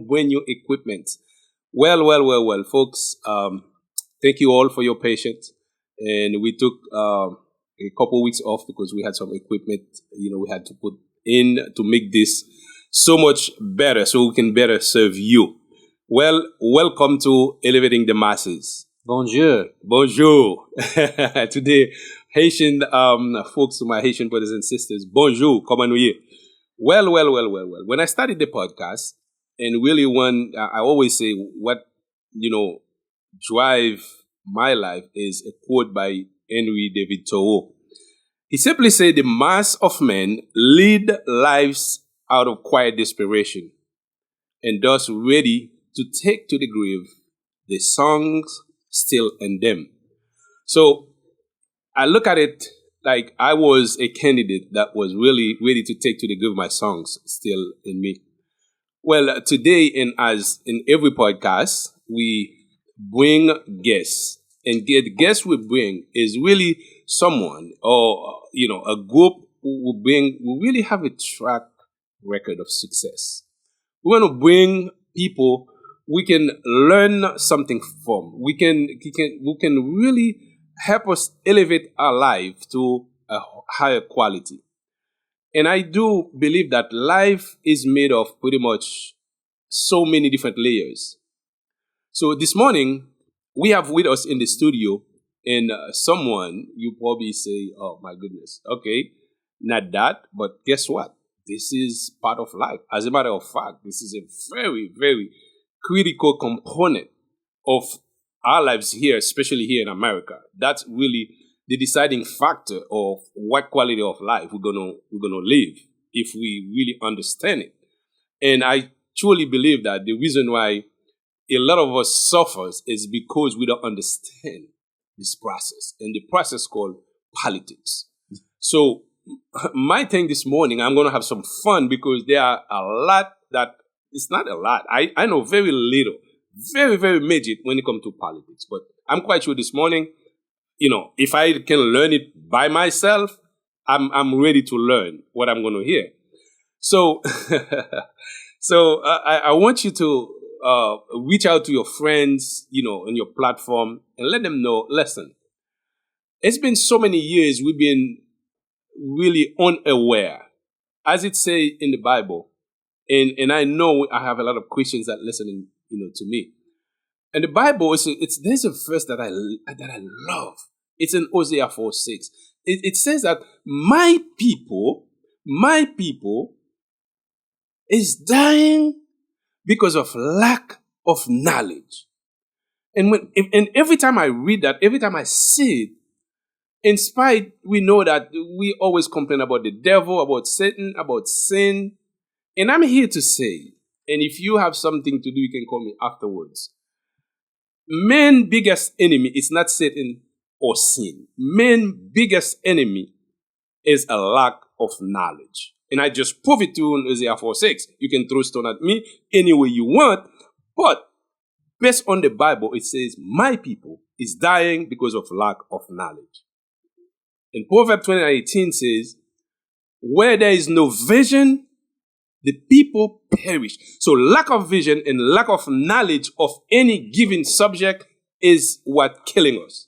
brand new equipment. Well, folks. Thank you all for your patience. And we took a couple weeks off because we had some equipment, we had to put in to make this so much better, so we can better serve you. Well, welcome to Elevating the Masses. Bonjour. Bonjour. Today, Haitian folks, my Haitian brothers and sisters, bonjour, comment nous. Well. When I started the podcast, and really I always say what, drive my life is a quote by Henry David Thoreau. He simply said, the mass of men lead lives out of quiet desperation and thus ready to take to the grave the songs still in them. So I look at it like I was a candidate that was really ready to take to the grave my songs still in me. Well, today, and as in every podcast, we bring guests. And the guest we bring is really someone or, a group who really have a track record of success. We want to bring people we can learn something from. We can really help us elevate our life to a higher quality. And I do believe that life is made of pretty much so many different layers. So this morning, we have with us in the studio and someone you probably say, oh my goodness, okay, not that, but guess what? This is part of life. As a matter of fact, this is a very, very critical component of our lives here, especially here in America. That's really the deciding factor of what quality of life we're gonna live if we really understand it. And I truly believe that the reason why a lot of us suffers is because we don't understand this process, and the process called politics. So my thing this morning, I'm going to have some fun because there are a lot that, it's not a lot. I know very little, very, very midget when it comes to politics. But I'm quite sure this morning, if I can learn it by myself, I'm ready to learn what I'm going to hear. So, I want you to reach out to your friends, on your platform and let them know, listen, it's been so many years we've been really unaware, as it says in the Bible. And I know I have a lot of Christians that listening, to me. And the Bible there's a verse that I love. It's in Hosea 4:6. It says that my people is dying because of lack of knowledge. And every time I read that, every time I see it, in spite, we know that we always complain about the devil, about Satan, about sin. And I'm here to say, and if you have something to do, you can call me afterwards. Man's biggest enemy is not Satan or sin. Man's biggest enemy is a lack of knowledge. And I just prove it to you in Isaiah 4:6. You can throw stone at me any way you want, but based on the Bible, it says, my people is dying because of lack of knowledge. And Proverbs 20:18 says, where there is no vision, the people perish. So lack of vision and lack of knowledge of any given subject is what killing us.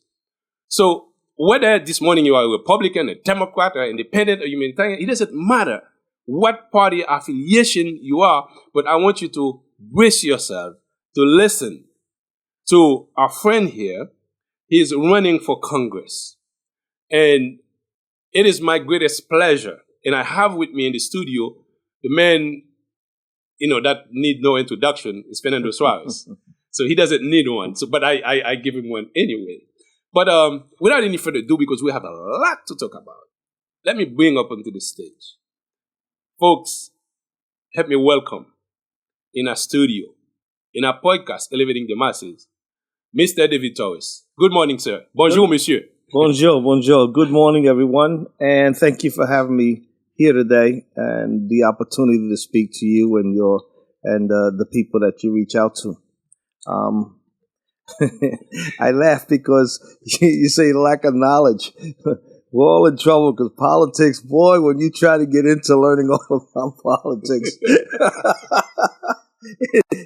So whether this morning you are a Republican, a Democrat, or independent, or humanitarian, it doesn't matter what party affiliation you are, but I want you to brace yourself to listen to our friend here. He is running for Congress. And it is my greatest pleasure. And I have with me in the studio the man, that need no introduction is Fernando Suarez. So he doesn't need one. So, but I give him one anyway. But without any further ado, because we have a lot to talk about, let me bring up onto the stage. Folks, help me welcome in our studio, in our podcast, Elevating the Masses, Mr. David Torres. Good morning, sir. Bonjour, monsieur. Bonjour. Good morning, everyone. And thank you for having me here today and the opportunity to speak to you and the people that you reach out to. I laugh because you say lack of knowledge. We're all in trouble because politics, boy, when you try to get into learning all about politics,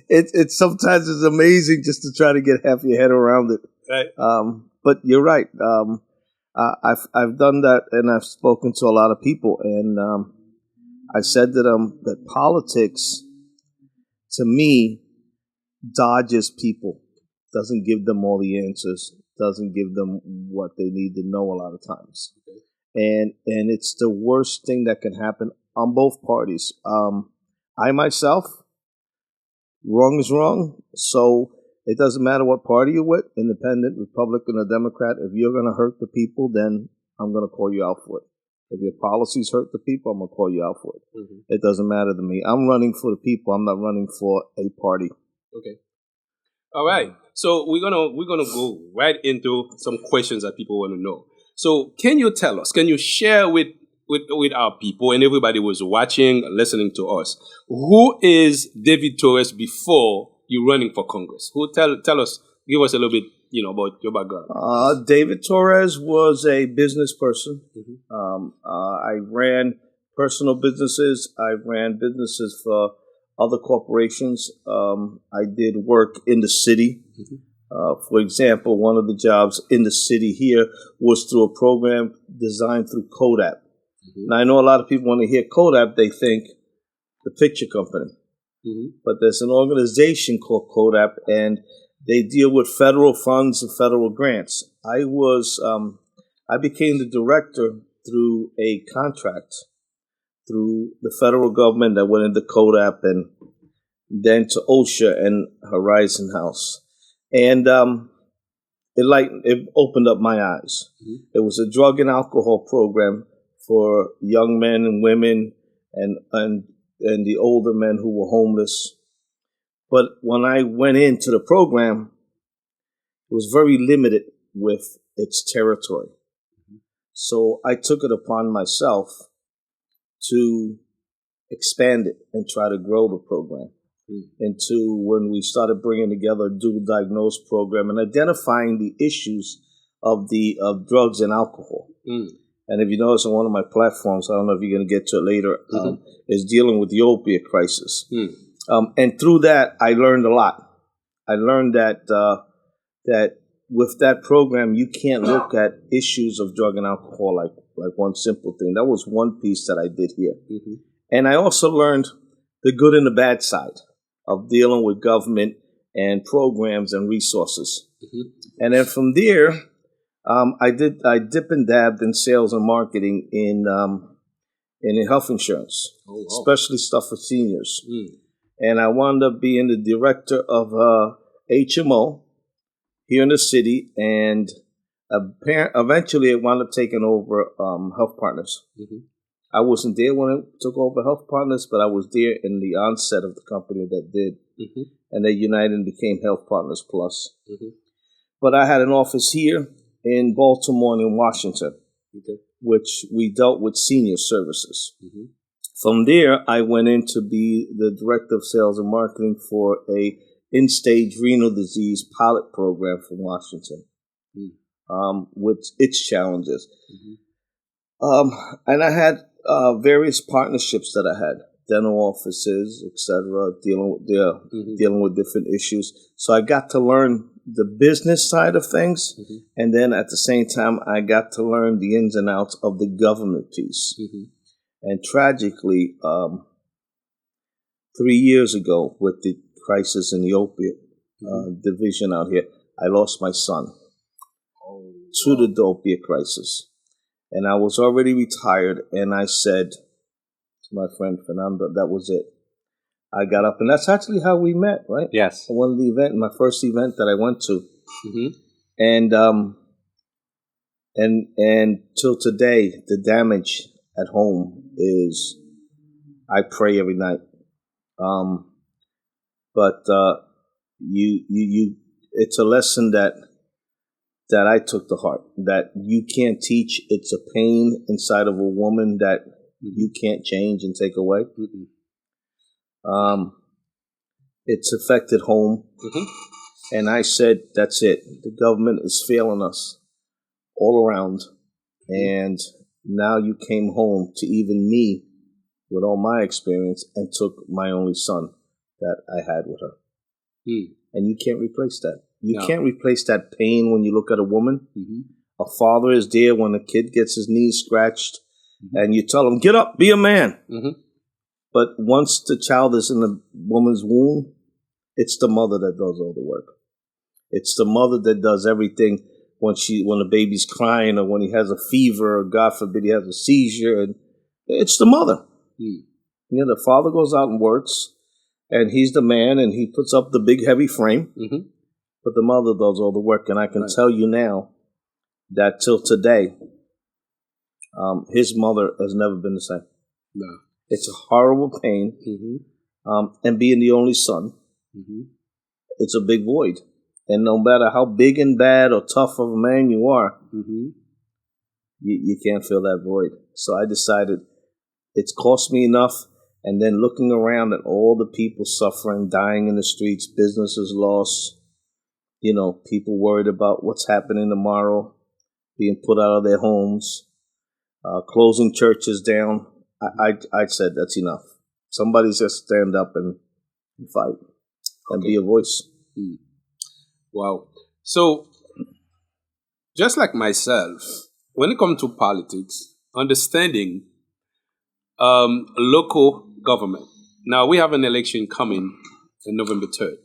It sometimes is amazing just to try to get half your head around it. Right. But you're right. I've done that, and I've spoken to a lot of people, and I said to them that politics, to me, dodges people, doesn't give them all the answers, doesn't give them what they need to know a lot of times, and it's the worst thing that can happen on both parties. I myself, wrong is wrong, so it doesn't matter what party you're with, independent, Republican, or Democrat. If you're going to hurt the people, then I'm going to call you out for it. If your policies hurt the people, I'm going to call you out for it. Mm-hmm. It doesn't matter to me. I'm running for the people. I'm not running for a party. Okay. All right. So we're gonna go right into some questions that people want to know. So can you tell us? Can you share with our people and everybody who's watching, listening to us, who is David Torres before you running for Congress? Who tell us? Give us a little bit, about your background. David Torres was a business person. Mm-hmm. I ran personal businesses. I ran businesses for other corporations. I did work in the city. Mm-hmm. For example, one of the jobs in the city here was through a program designed through Kodak. Mm-hmm. Now, I know a lot of people, when they hear Kodak, they think the picture company. Mm-hmm. But there's an organization called Kodak, and they deal with federal funds and federal grants. I became the director through a contract through the federal government that went into Kodak and then to OSHA and Horizon House. And it opened up my eyes. Mm-hmm. It was a drug and alcohol program for young men and women and the older men who were homeless. But when I went into the program, it was very limited with its territory. Mm-hmm. So I took it upon myself to expand it and try to grow the program into when we started bringing together a dual diagnose program and identifying the issues of drugs and alcohol. Mm. And if you notice on one of my platforms, I don't know if you're going to get to it later, mm-hmm. Is dealing with the opiate crisis. Mm. And through that, I learned a lot. I learned that with that program, you can't look at issues of drug and alcohol like one simple thing. That was one piece that I did here. Mm-hmm. And I also learned the good and the bad side of dealing with government and programs and resources. Mm-hmm. And then from there, I dipped and dabbed in sales and marketing in health insurance, especially stuff for seniors. Mm. And I wound up being the director of HMO here in the city, and eventually it wound up taking over Health Partners. Mm-hmm. I wasn't there when it took over Health Partners, but I was there in the onset of the company that did. Mm-hmm. And they united and became Health Partners Plus. Mm-hmm. But I had an office here in Baltimore and in Washington, which we dealt with senior services. Mm-hmm. From there, I went in to be the director of sales and marketing for a end-stage renal disease pilot program from Washington, with its challenges. Mm-hmm. And I had various partnerships that I had, dental offices, etc., dealing with different issues. So I got to learn the business side of things, mm-hmm. and then at the same time, I got to learn the ins and outs of the government piece. Mm-hmm. And tragically, 3 years ago, with the crisis in the opiate division out here, I lost my son to the opiate crisis. And I was already retired, and I said to my friend Fernando, that was it. I got up, and that's actually how we met, right? Yes. One of the my first event that I went to. Mm-hmm. And till today, the damage at home is, I pray every night. But it's a lesson that I took to heart, that you can't teach. It's a pain inside of a woman that you can't change and take away. Mm-hmm. It's affected home. Mm-hmm. And I said, that's it. The government is failing us all around. And now you came home to even me with all my experience and took my only son. that I had with her. Mm. And you can't replace that. You No. can't replace that pain when you look at a woman. Mm-hmm. A father is there when a kid gets his knees scratched, Mm-hmm. and you tell him, get up, be a man. Mm-hmm. But once the child is in the woman's womb, it's the mother that does all the work. It's the mother that does everything when the baby's crying, or when he has a fever, or God forbid he has a seizure. And it's the mother. Mm. You know, the father goes out and works, and he's the man, and he puts up the big heavy frame. Mm-hmm. But the mother does all the work. And I can Right. tell you now that till today, his mother has never been the same. No. It's a horrible pain. Mm-hmm. And being the only son, Mm-hmm. it's a big void. And no matter how big and bad or tough of a man you are, Mm-hmm. you can't fill that void. So I decided it's cost me enough. And then looking around at all the people suffering, dying in the streets, businesses lost, you know, people worried about what's happening tomorrow, being put out of their homes, closing churches down. I said that's enough. Somebody's just stand up and fight and be a voice. Mm. Wow. So, just like myself, when it comes to politics, understanding local government. Now, we have an election coming on November 3rd.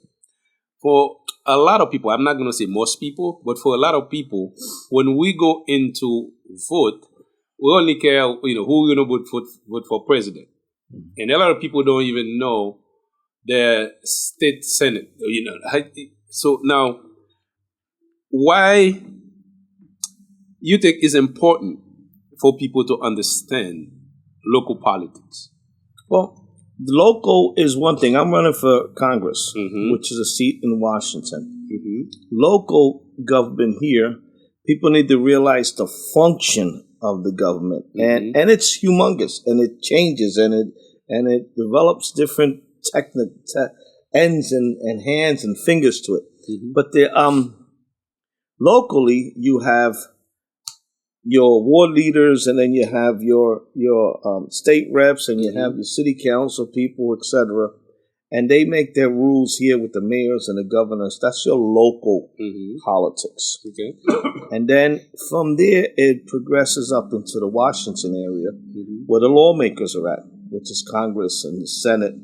For a lot of people, I'm not going to say most people, but for a lot of people, when we go into vote, we only care, you know, who we're going to vote for president. And a lot of people don't even know the state senate, you know. So now, why you think it's important for people to understand local politics? Well, local is one thing. I'm running for Congress, Mm-hmm. which is a seat in Washington. Mm-hmm. Local government here, people need to realize the function of the government, Mm-hmm. and it's humongous, and it changes, and it develops different ends and hands and fingers to it. Mm-hmm. But locally, you have your ward leaders, and then you have your state reps, and you Mm-hmm. have your city council people, etc. And they make their rules here with the mayors and the governors. That's your local Mm-hmm. politics. Okay. And then from there, it progresses up into the Washington area, Mm-hmm. where the lawmakers are at, which is Congress and the Senate,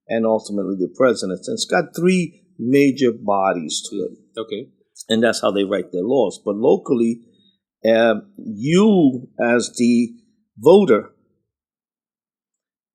and ultimately the president. And it's got three major bodies to it. Okay. And that's how they write their laws. But locally, you as the voter,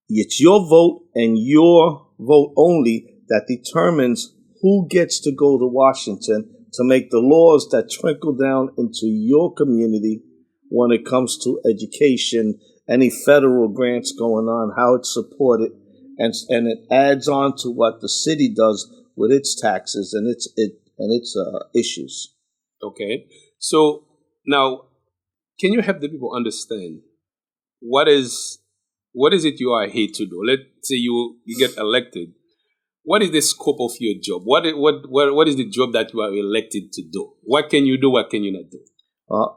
it's your vote and your vote only that determines who gets to go to Washington to make the laws that trickle down into your community when it comes to education, any federal grants going on, how it's supported, and it adds on to what the city does with its taxes and its issues. Okay. So now, can you help the people understand what is it you are here to do? Let's say you get elected. What is the scope of your job? What is the job that you are elected to do? What can you do? What can you not do?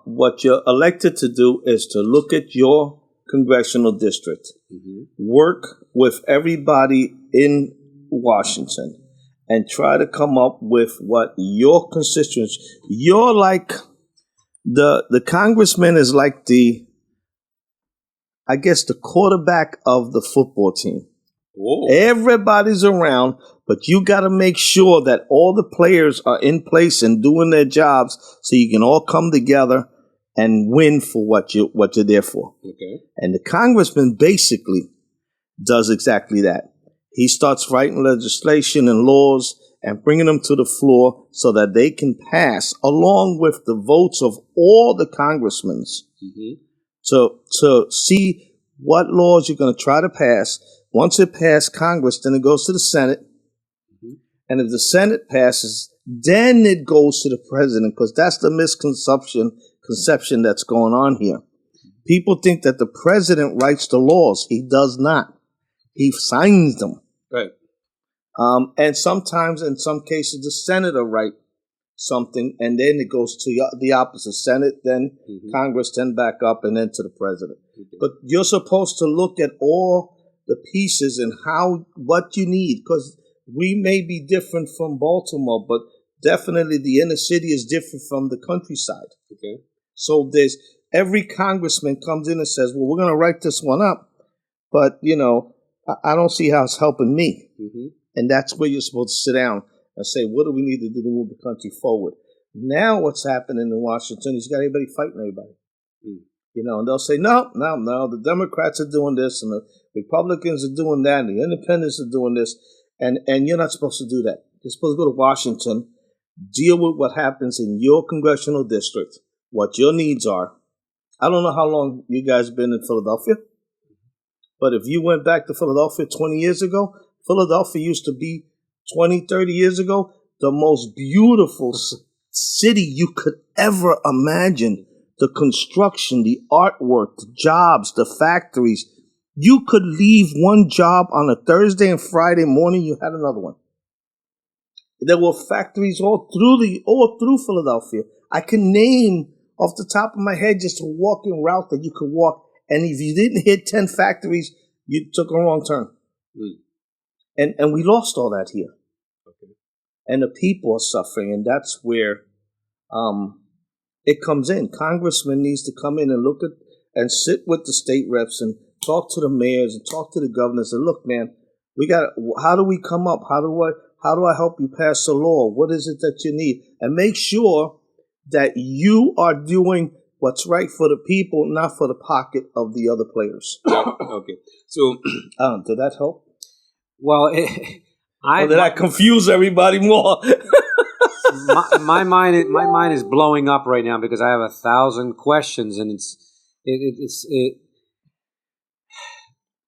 What you're elected to do is to look at your congressional district, Mm-hmm. work with everybody in Washington, and try to come up with what your constituents. You're like the congressman is like the quarterback of the football team. Whoa. Everybody's around, but you got to make sure that all the players are in place and doing their jobs, so you can all come together and win for what you're there for. Okay. And the congressman basically does exactly that. He starts writing legislation and laws and bringing them to the floor so that they can pass, along with the votes of all the congressmen, Mm-hmm. to see what laws you're going to try to pass. Once it passes Congress, then it goes to the Senate. Mm-hmm. And if the Senate passes, then it goes to the president, because that's the conception that's going on here. People think that the president writes the laws. He does not. He signs them. Right. And sometimes, in some cases, the senator write something, and then it goes to the opposite. Senate, then Mm-hmm. Congress, then back up, and then to the president. Okay. But you're supposed to look at all the pieces and what you need, because we may be different from Baltimore, but definitely the inner city is different from the countryside. Okay. So there's every congressman comes in and says, well, we're going to write this one up, but, I don't see how it's helping me. Mm-hmm. And that's where you're supposed to sit down and say, what do we need to do to move the country forward? Now what's happening in Washington is you got everybody fighting everybody. Mm. And they'll say, no, the Democrats are doing this, and the Republicans are doing that, and the independents are doing this, and you're not supposed to do that. You're supposed to go to Washington, deal with what happens in your congressional district, what your needs are. I don't know how long you guys have been in Philadelphia, but if you went back to Philadelphia 20 years ago, Philadelphia used to be 20, 30 years ago, the most beautiful city you could ever imagine. The construction, the artwork, the jobs, the factories. You could leave one job on a Thursday and Friday morning, you had another one. There were factories all through Philadelphia. I can name off the top of my head just a walking route that you could walk, and if you didn't hit 10 factories, you took a wrong turn. Mm. And we lost all that here. Okay. And the people are suffering, and that's where it comes in. Congressman needs to come in and look at and sit with the state reps and talk to the mayors and talk to the governors and look, man, how do we come up? How do I help you pass a law? What is it that you need? And make sure that you are doing what's right for the people, not for the pocket of the other players. Okay. So did that help? Well, did I confuse everybody more? my mind is blowing up right now because I have 1,000 questions, and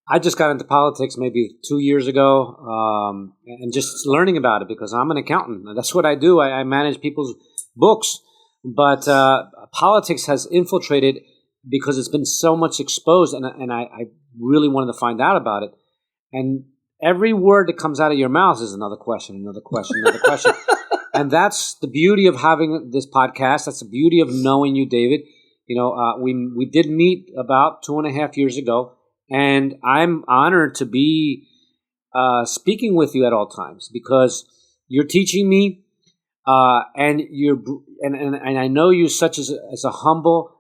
I just got into politics maybe 2 years ago, and just learning about it because I'm an accountant. That's what I do. I manage people's books, but politics has infiltrated because it's been so much exposed, and I really wanted to find out about it. And every word that comes out of your mouth is another question, another question, another question. And that's the beauty of having this podcast. That's the beauty of knowing you, David. We did meet about 2.5 years ago, and I'm honored to be speaking with you at all times because you're teaching me, and I know you such as a humble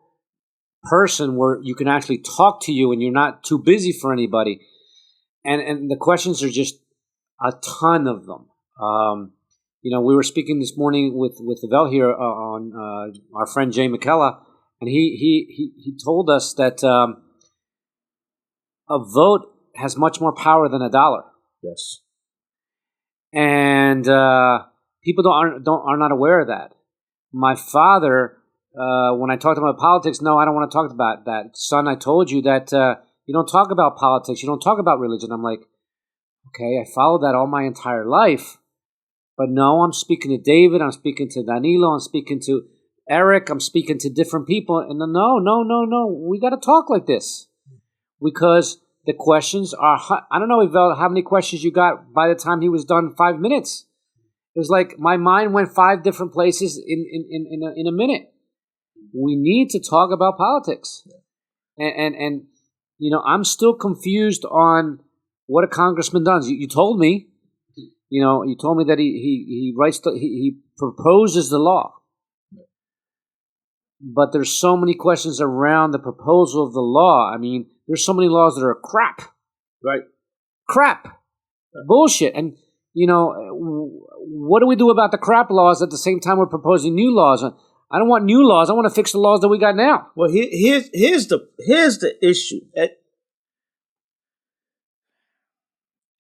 person where you can actually talk to you, and you're not too busy for anybody. And the questions are just a ton of them. We were speaking this morning with Vel here on our friend Jay McKella, and he told us that a vote has much more power than $1. Yes, and people are not aware of that. My father, when I talked about politics, no, I don't want to talk about that. Son, I told you that you don't talk about politics, you don't talk about religion. I'm like, okay, I followed that all my entire life. But no, I'm speaking to David, I'm speaking to Danilo, I'm speaking to Eric, I'm speaking to different people. And no, we got to talk like this. Because the questions are, I don't know, Yvel, how many questions you got by the time he was done 5 minutes. It was like my mind went 5 different places in a minute. We need to talk about politics. And I'm still confused on what a congressman does. You told me. You told me that he writes he proposes the law, but there's so many questions around the proposal of the law. I mean, there's so many laws that are crap, right? Crap, bullshit. And what do we do about the crap laws at the same time we're proposing new laws? I don't want new laws. I want to fix the laws that we got now. Well, here's the issue.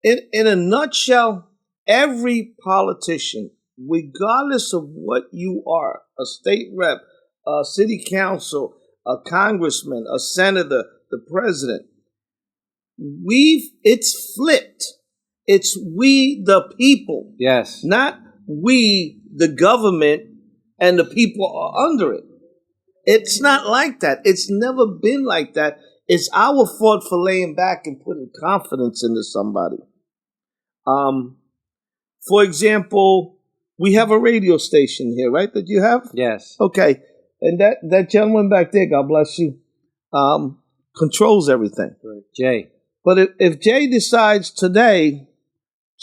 In a nutshell. Every politician, regardless of what you are, a state rep, a city council, a congressman, a senator, the president, it's flipped. It's we the people. Yes. Not we the government and the people are under it. It's not like that. It's never been like that. It's our fault for laying back and putting confidence into somebody. For example, we have a radio station here, right? That you have? Yes. Okay. And that gentleman back there, God bless you, controls everything. Right. Jay. But if Jay decides today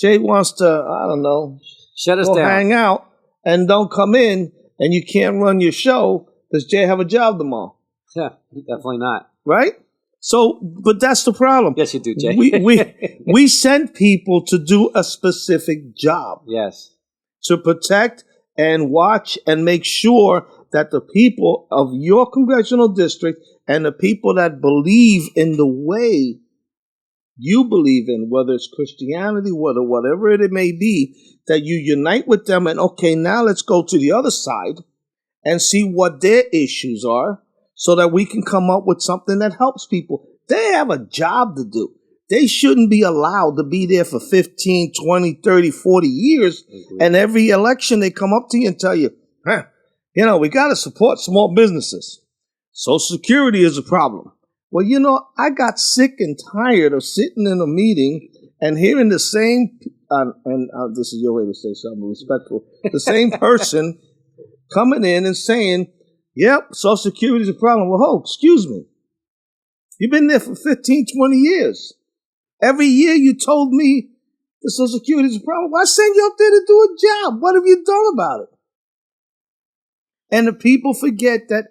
Jay wants to, I don't know, Shut us go down. hang out and don't come in, and you can't run your show. Does Jay have a job tomorrow? Yeah, definitely not. Right? So, but that's the problem. Yes, you do, Jay. We send people to do a specific job, Yes. to protect and watch and make sure that the people of your congressional district and the people that believe in the way you believe in, whether it's Christianity, whatever it may be, that you unite with them and, okay, now let's go to the other side and see what their issues are so that we can come up with something that helps people. They have a job to do. They shouldn't be allowed to be there for 15, 20, 30, 40 years. And every election they come up to you and tell you, we got to support small businesses. Social Security is a problem. Well, I got sick and tired of sitting in a meeting and hearing the same, this is your way to say something respectful, the same person coming in and saying, yep, Social Security is a problem. Well, excuse me. You've been there for 15, 20 years. Every year you told me the Social Security is a problem. Why send you up there to do a job? What have you done about it? And the people forget that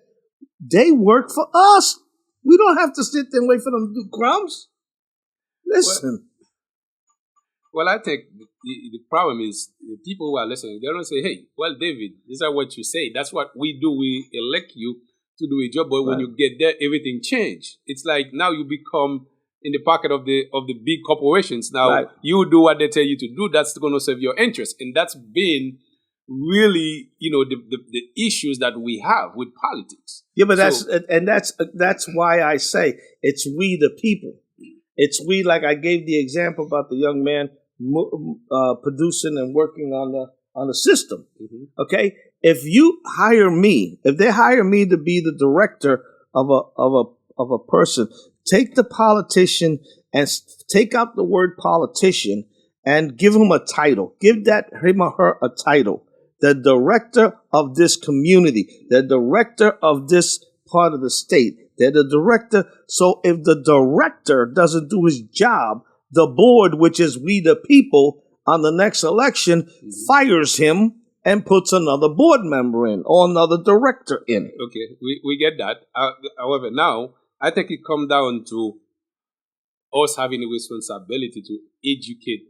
they work for us. We don't have to sit there and wait for them to do crumbs. Listen. Well, I think the problem is the people who are listening, they don't say, hey, well, David, these are what you say. That's what we do. We elect you to do a job. But when you get there, everything changed. It's like now you become in the pocket of the big corporations. Now you do what they tell you to do. That's going to serve your interest. And that's been really, the issues that we have with politics. Yeah, but that's why I say it's we the people. It's we, like I gave the example about the young man producing and working on the system. Mm-hmm. Okay, if they hire me to be the director of a person, take the politician and take out the word politician and give him a title. Give him or her a title. The director of this community, the director of this part of the state. They're the director. So if the director doesn't do his job, the board, which is we the people, on the next election, fires him and puts another board member in or another director in. Okay, we get that. However, now, I think it comes down to us having a responsibility to educate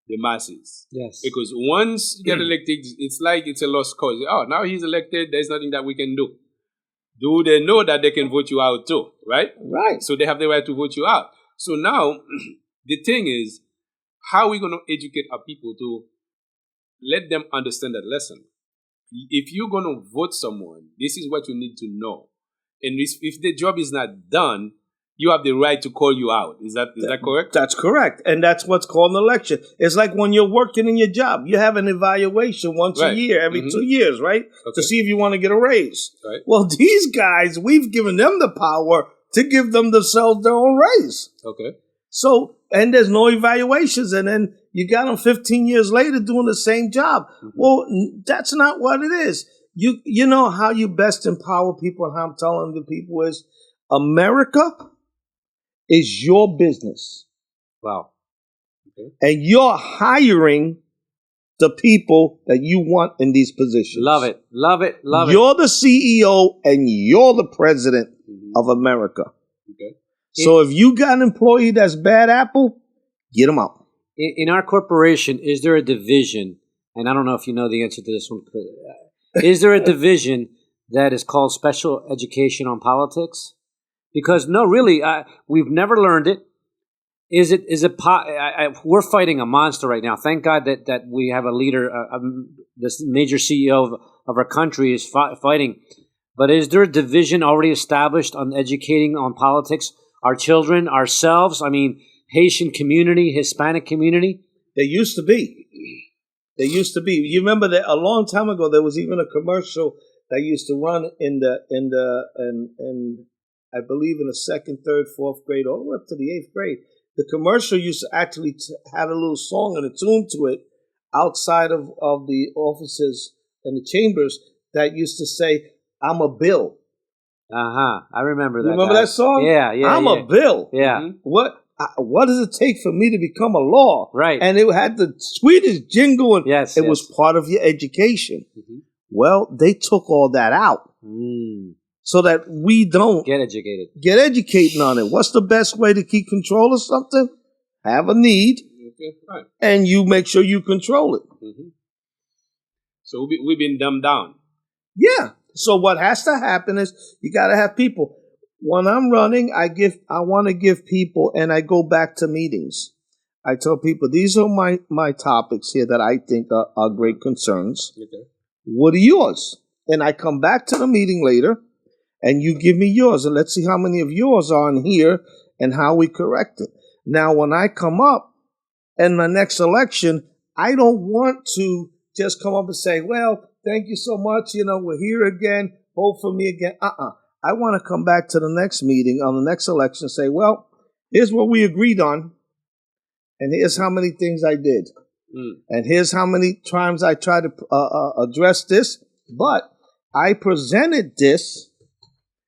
the masses. Yes. Because once you get elected, it's like it's a lost cause. Oh, now he's elected, there's nothing that we can do. Do they know that they can vote you out too, right? Right. So they have the right to vote you out. So now, the thing is, how are we going to educate our people to let them understand that lesson? If you're going to vote someone, this is what you need to know. And if the job is not done, you have the right to call you out. Is that correct? That's correct. And that's what's called an election. It's like when you're working in your job. You have an evaluation once a year, every 2 years, right? Okay. To see if you want to get a raise. Right. Well, these guys, we've given them the power to give themselves their own raise. Okay. So, and there's no evaluations. And then you got them 15 years later doing the same job. Mm-hmm. Well, that's not what it is. You know how you best empower people and how I'm telling the people is America is your business. Wow. Okay. And you're hiring the people that you want in these positions. Love it. Love it. Love You're the CEO and you're the president of America. Okay. So if you got an employee that's bad apple, get them out. In our corporation, is there a division, and I don't know if you know the answer to this one, is there a division that is called special education on politics? Because no, really, we've never learned it. We're fighting a monster right now. Thank God that we have a leader, this major CEO of our country is fighting. But is there a division already established on educating on politics? Our children, ourselves, Haitian community, Hispanic community? There used to be. You remember that a long time ago, there was even a commercial that used to run in I believe in the second, third, fourth grade, all the way up to the 8th grade. The commercial used to actually have a little song and a tune to it outside of the offices and the chambers that used to say, I'm a bill. I remember that. You remember that song? Yeah. I'm a bill. Yeah. What? what does it take for me to become a law? Right. And it had the sweetest jingle, and Yes, it yes. was part of your education. Mhm. Well, they took all that out so that we don't Get educated. get educating on it. What's the best way to keep control of something? Have a need, Okay, right. and you make sure you control it. Mm-hmm. So we've been dumbed down. Yeah. So what has to happen is you got to have people. When I'm running, I want to give people, and I go back to meetings. I tell people, these are my topics here that I think are great concerns. Okay. What are yours? And I come back to the meeting later, and you give me yours, and let's see how many of yours are in here and how we correct it. Now, when I come up in the next election, I don't want to just come up and say, well, thank you so much. We're here again. Vote for me again. I want to come back to the next meeting on the next election and say, well, here's what we agreed on, and here's how many things I did. And here's how many times I tried to address this. But I presented this,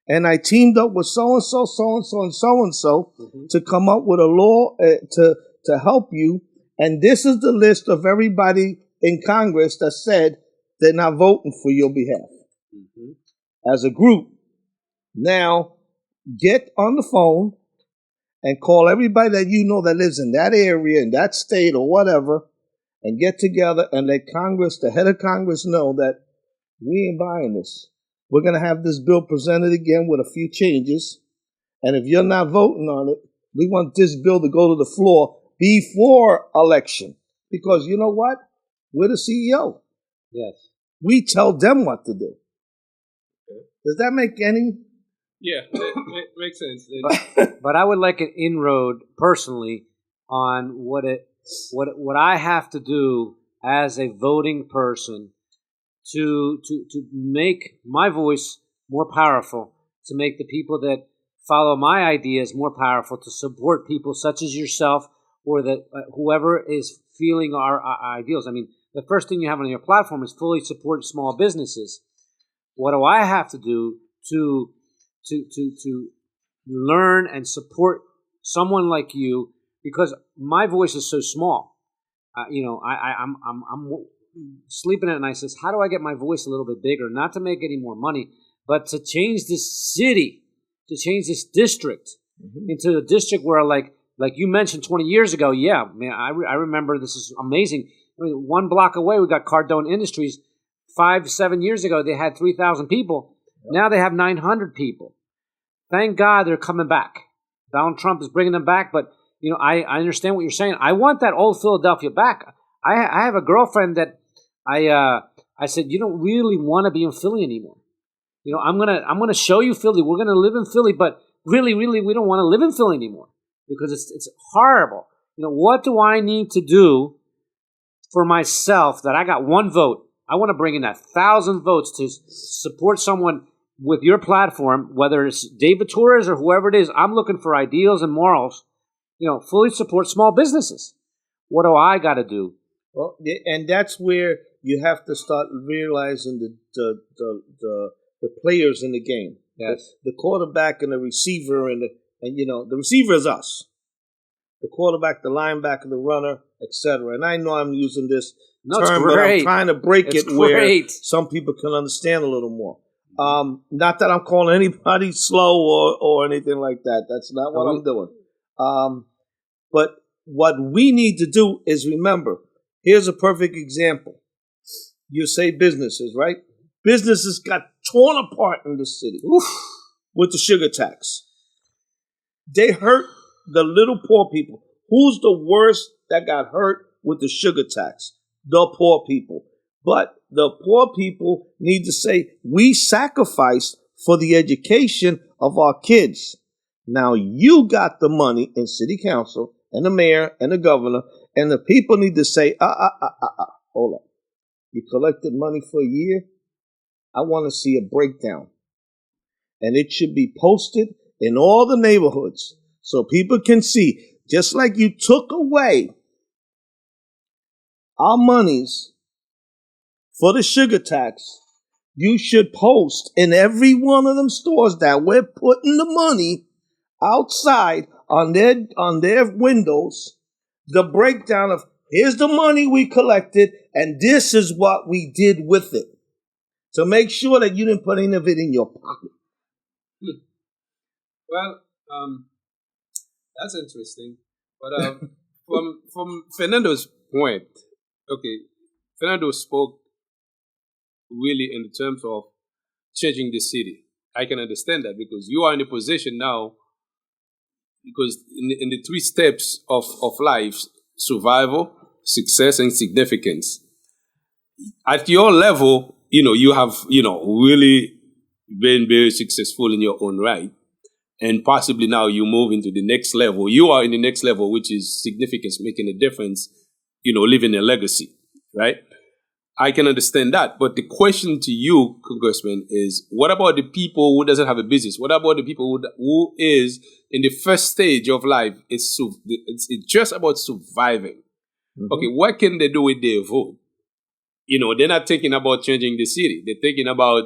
and I teamed up with so-and-so, so-and-so, and so-and-so to come up with a law to help you. And this is the list of everybody in Congress that said they're not voting for your behalf as a group. Now, get on the phone and call everybody that you know that lives in that area, in that state or whatever, and get together and let Congress, the head of Congress, know that we ain't buying this. We're going to have this bill presented again with a few changes. And if you're not voting on it, we want this bill to go to the floor before election. Because you know what? We're the CEO. Yes. We tell them what to do. Does that make any? Yeah, it makes sense. But I would like an inroad personally on what I have to do as a voting person to make my voice more powerful, to make the people that follow my ideas more powerful, to support people such as yourself or that whoever is feeling our ideals. I mean, the first thing you have on your platform is fully support small businesses. What do I have to do to learn and support someone like you? Because my voice is so small. I'm sleeping at night. Says, how do I get my voice a little bit bigger? Not to make any more money, but to change this city, to change this district into a district where, like you mentioned 20 years ago. Yeah, man, I remember. This is amazing. I mean, 1 block away, we got Cardone Industries. 5-7 years ago, they had 3,000 people. Yep. Now they have 900 people. Thank God they're coming back. Donald Trump is bringing them back, but I understand what you're saying. I want that old Philadelphia back. I have a girlfriend that I said, you don't really want to be in Philly anymore. I'm gonna show you Philly. We're gonna live in Philly, but really, we don't want to live in Philly anymore because it's horrible. What do I need to do for myself that I got 1 vote? I want to bring in 1,000 votes to support someone with your platform, whether it's David Torres or whoever it is. I'm looking for ideals and morals. Fully support small businesses. What do I got to do? Well, and that's where you have to start realizing the players in the game. Yes, the quarterback and the receiver, and the receiver is us. The quarterback, the linebacker, the runner, etc. And I know I'm using this term, but I'm trying to break it where some people can understand a little more. Not that I'm calling anybody slow or anything like that. That's not what I'm doing. But what we need to do is remember, here's a perfect example. You say businesses, right? Businesses got torn apart in this city with the sugar tax. They hurt the little poor people. Who's the worst that got hurt with the sugar tax? The poor people. But the poor people need to say, we sacrificed for the education of our kids. Now you got the money in city council and the mayor and the governor, and the people need to say, hold up. You collected money for a year? I want to see a breakdown. And it should be posted in all the neighborhoods so people can see, just like you took away our monies for the sugar tax, you should post in every one of them stores that we're putting the money outside on their windows the breakdown of here's the money we collected and this is what we did with it. To make sure that you didn't put any of it in your pocket. Well, that's interesting. But from Fernando's point, okay, Fernando spoke really in terms of changing the city. I can understand that because you are in a position now, because in the three steps of life, survival, success, and significance, at your level, you have, really been very successful in your own right. And possibly now you move into the next level. You are in the next level, which is significance, making a difference, leaving a legacy, right? I can understand that. But the question to you, Congressman, is what about the people who doesn't have a business? What about the people who is in the first stage of life? It's just about surviving. Mm-hmm. Okay, what can they do with their vote? They're not thinking about changing the city. They're thinking about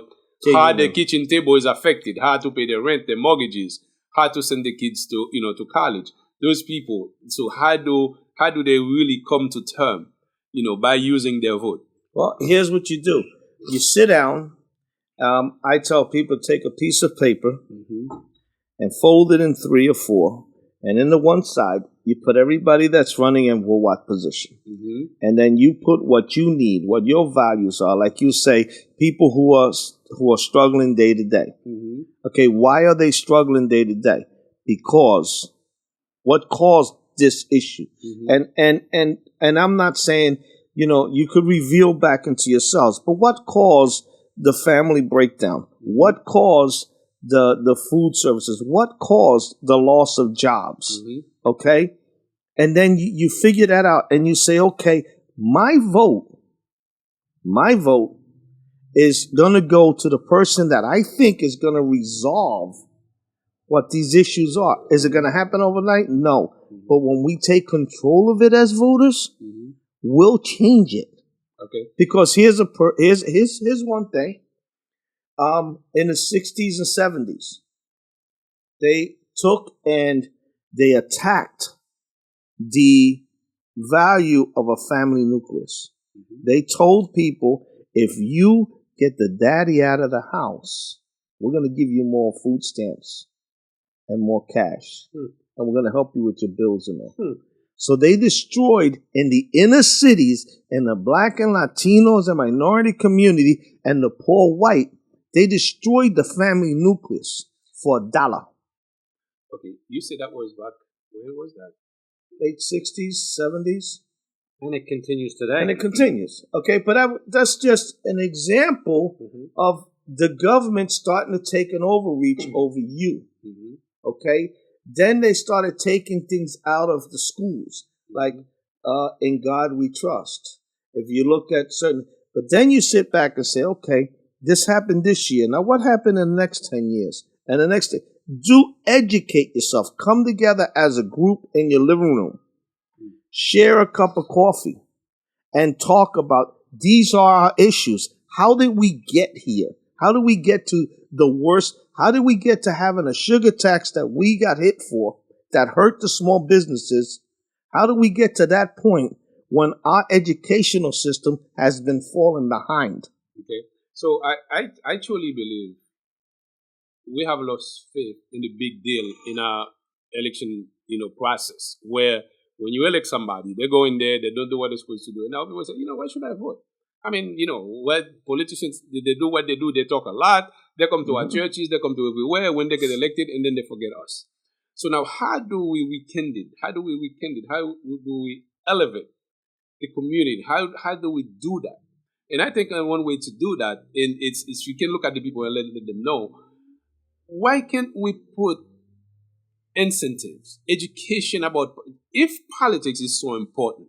how the kitchen table is affected, how to pay their rent, their mortgages, how to send the kids to college. Those people. So how do they really come to term, by using their vote? Well, here's what you do. You sit down. I tell people take a piece of paper and fold it in 3 or 4. And in the one side, you put everybody that's running in what position. Mm-hmm. And then you put what you need, what your values are. Like you say, people who are struggling day to day. Mm-hmm. Okay, why are they struggling day to day? Because what caused this issue? Mm-hmm. And I'm not saying, you could reveal back into yourselves, but what caused the family breakdown? What caused the food services? What caused the loss of jobs? Mm-hmm. Okay? And then you figure that out and you say, okay, my vote is going to go to the person that I think is going to resolve what these issues are. Is it going to happen overnight? No. Mm-hmm. But when we take control of it as voters, we'll change it. Okay. Because here's one thing. In the 60s and 70s, they took and they attacked the value of a family nucleus. Mm-hmm. They told people, if you get the daddy out of the house, we're going to give you more food stamps and more cash. And we're going to help you with your bills and all. So they destroyed in the inner cities, in the black and Latinos and minority community and the poor white, they destroyed the family nucleus for $1. Okay, you said that was back, when was that? Late 60s, 70s. And it continues today. And it continues. Okay, but that's just an example of the government starting to take an overreach over you. Mm-hmm. Okay? Then they started taking things out of the schools, like In God We Trust. If you look at certain... But then you sit back and say, okay, this happened this year. Now, what happened in the next 10 years? And the next day, do educate yourself. Come together as a group in your living room. Share a cup of coffee and talk about these are our issues. How did we get here? How did we get to the worst? How did we get to having a sugar tax that we got hit for that hurt the small businesses? How did we get to that point when our educational system has been falling behind? Okay. So I truly believe we have lost faith in the big deal in our election, process, where when you elect somebody, they go in there, they don't do what they're supposed to do. And now people say, why should I vote? I mean, what politicians, they do what they do, they talk a lot, they come to our churches, they come to everywhere when they get elected, and then they forget us. So now how do we rekindle it? How do we elevate the community? How do we do that? And I think one way to do that, and it's you can look at the people and let them know, why can't we put incentives, education about, if politics is so important,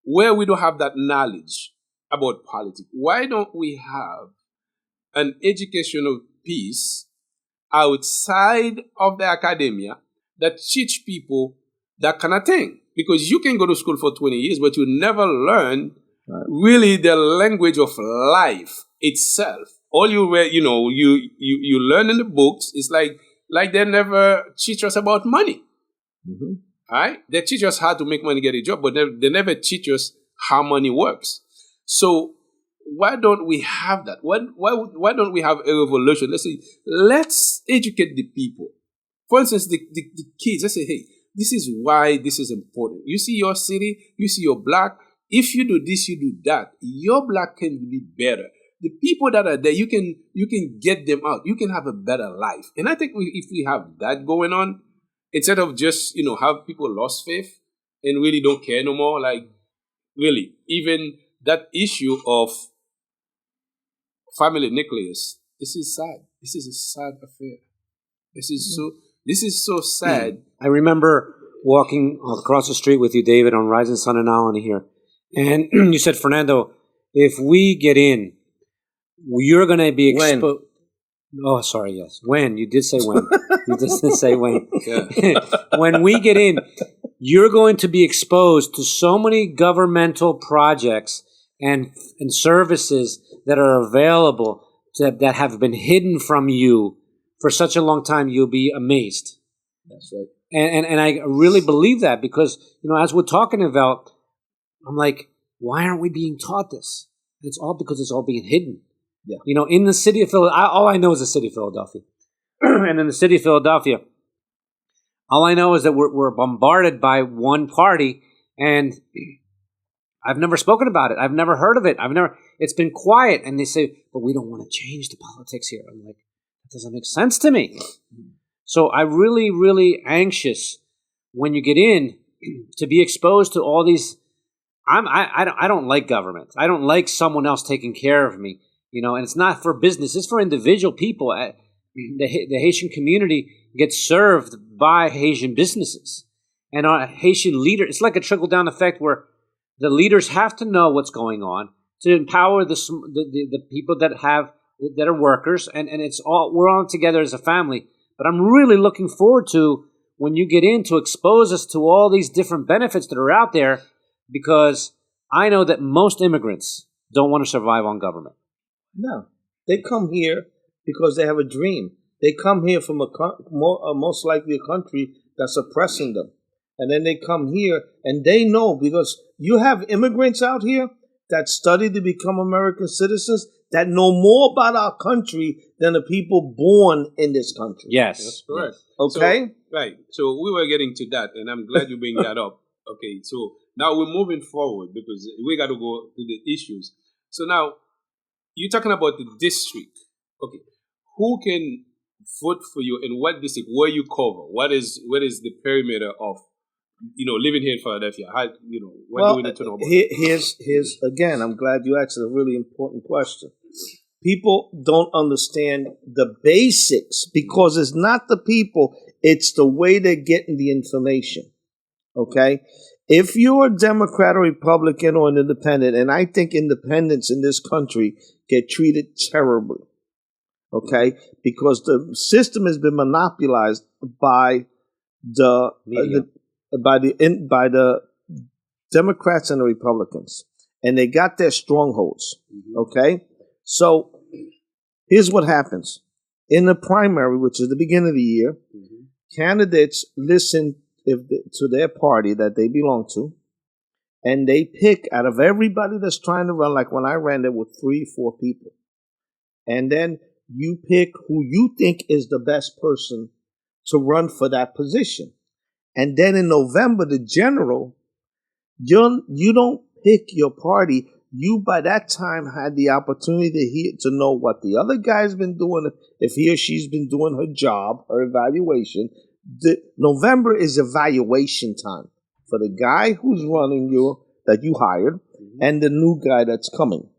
where we don't have that knowledge about politics, why don't we have an educational piece outside of the academia that teach people that kind of thing? Because you can go to school for 20 years, but you never learn really the language of life itself. All you learn in the books is like they never teach us about money. Mm-hmm. All right? They teach us how to make money, get a job, but they never teach us how money works. So why don't we have that? Why don't we have a revolution? Let's educate the people. For instance, the kids, let's say, hey, this is why this is important. You see your city, you see your block. If you do this, you do that. Your block can be better. The people that are there, you can get them out. You can have a better life. And I think if we have that going on, instead of just, have people lost faith and really don't care no more, like really, even that issue of family nucleus, this is sad. This is a sad affair. This is so sad. I remember walking across the street with you, David, on Rising Sun and Allen here. And you said, Fernando, if we get in, you're going to be exposed. Oh, sorry, yes. When. You did say when. You did say when. Yeah. When we get in, you're going to be exposed to so many governmental projects and services that are available that have been hidden from you for such a long time. You'll be amazed. That's right. And I really believe that because, as we're talking about, I'm like, why aren't we being taught this? And it's all because it's all being hidden. Yeah. In the city of Philadelphia, all I know is the city of Philadelphia. And in the city of Philadelphia, all I know is that we're bombarded by one party, and I've never spoken about it. I've never heard of it. It's been quiet. And they say, but we don't want to change the politics here. I'm like, that doesn't make sense to me. So I'm really, really anxious when you get in to be exposed to all these. I don't like government. I don't like someone else taking care of me. And it's not for business. It's for individual people. The Haitian community gets served by Haitian businesses. And our Haitian leader, it's like a trickle-down effect where the leaders have to know what's going on to empower the people that are workers. And we're all together as a family. But I'm really looking forward to when you get in to expose us to all these different benefits that are out there, because I know that most immigrants don't want to survive on government. No, they come here because they have a dream. They come here from most likely a country that's oppressing them. And then they come here and they know, because you have immigrants out here that study to become American citizens that know more about our country than the people born in this country. Yes. That's correct. Okay? Right. So we were getting to that, and I'm glad you bring that up. Okay, so now we're moving forward because we got to go to the issues. So now, you're talking about the district. Okay, who can vote for you and what district? Where you cover? What is the perimeter of living here in Philadelphia? How what do we need to know about? Here's again. I'm glad you asked a really important question. People don't understand the basics because it's not the people; it's the way they're getting the information. Okay. If you're a Democrat or Republican or an independent, and I think independents in this country get treated terribly, okay, because the system has been monopolized by the by the Democrats and the Republicans, and they got their strongholds. Okay, so here's what happens in the primary, which is the beginning of the year. Candidates listen to their party that they belong to, and they pick out of everybody that's trying to run. Like when I ran, there were 3-4 people, and then you pick who you think is the best person to run for that position. And then in November, the general, you don't pick your party. You by that time had the opportunity to know what the other guy's been doing, if he or she's been doing her job, her evaluation. November is evaluation time for the guy who's running that you hired and the new guy that's coming.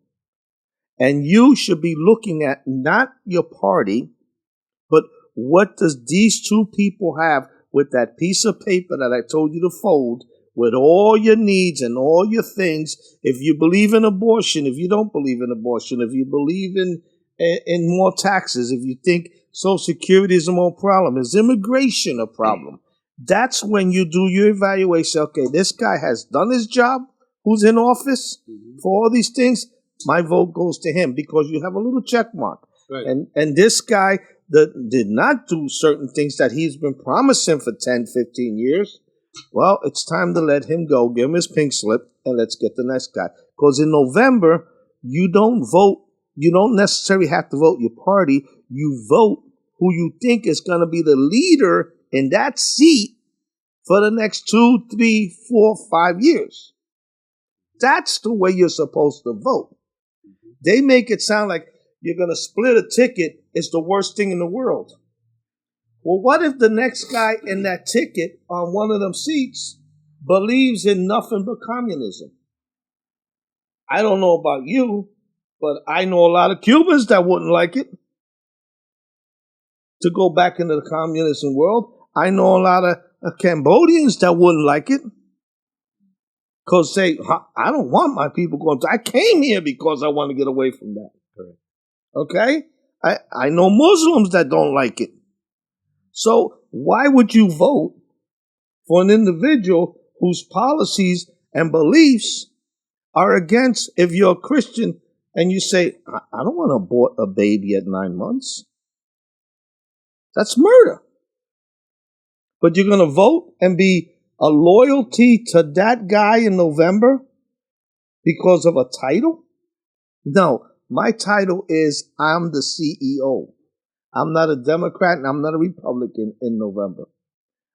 And you should be looking at not your party, but what does these two people have with that piece of paper that I told you to fold with all your needs and all your things. If you believe in abortion, if you don't believe in abortion, if you believe in more taxes, if you think Social Security is a more problem, is immigration a problem? That's when you do your evaluation. Okay, this guy has done his job, who's in office for all these things. My vote goes to him because you have a little check mark. Right. And this guy that did not do certain things that he's been promising for 10, 15 years, well, it's time to let him go, give him his pink slip, and let's get the next guy. Because in November, you don't vote. You don't necessarily have to vote your party. You vote who you think is going to be the leader in that seat for the next 2, 3, 4, 5 years. That's the way you're supposed to vote. They make it sound like you're going to split a ticket. It's the worst thing in the world. Well, what if the next guy in that ticket on one of them seats believes in nothing but communism? I don't know about you, but I know a lot of Cubans that wouldn't like it to go back into the communism world. I know a lot of Cambodians that wouldn't like it because I don't want my people going to. I came here because I want to get away from that. Correct. Okay? I know Muslims that don't like it. So why would you vote for an individual whose policies and beliefs are against, if you're a Christian and you say, I don't want to abort a baby at 9 months? That's murder. But you're going to vote and be a loyalty to that guy in November because of a title? No, my title is I'm the CEO. I'm not a Democrat and I'm not a Republican in November.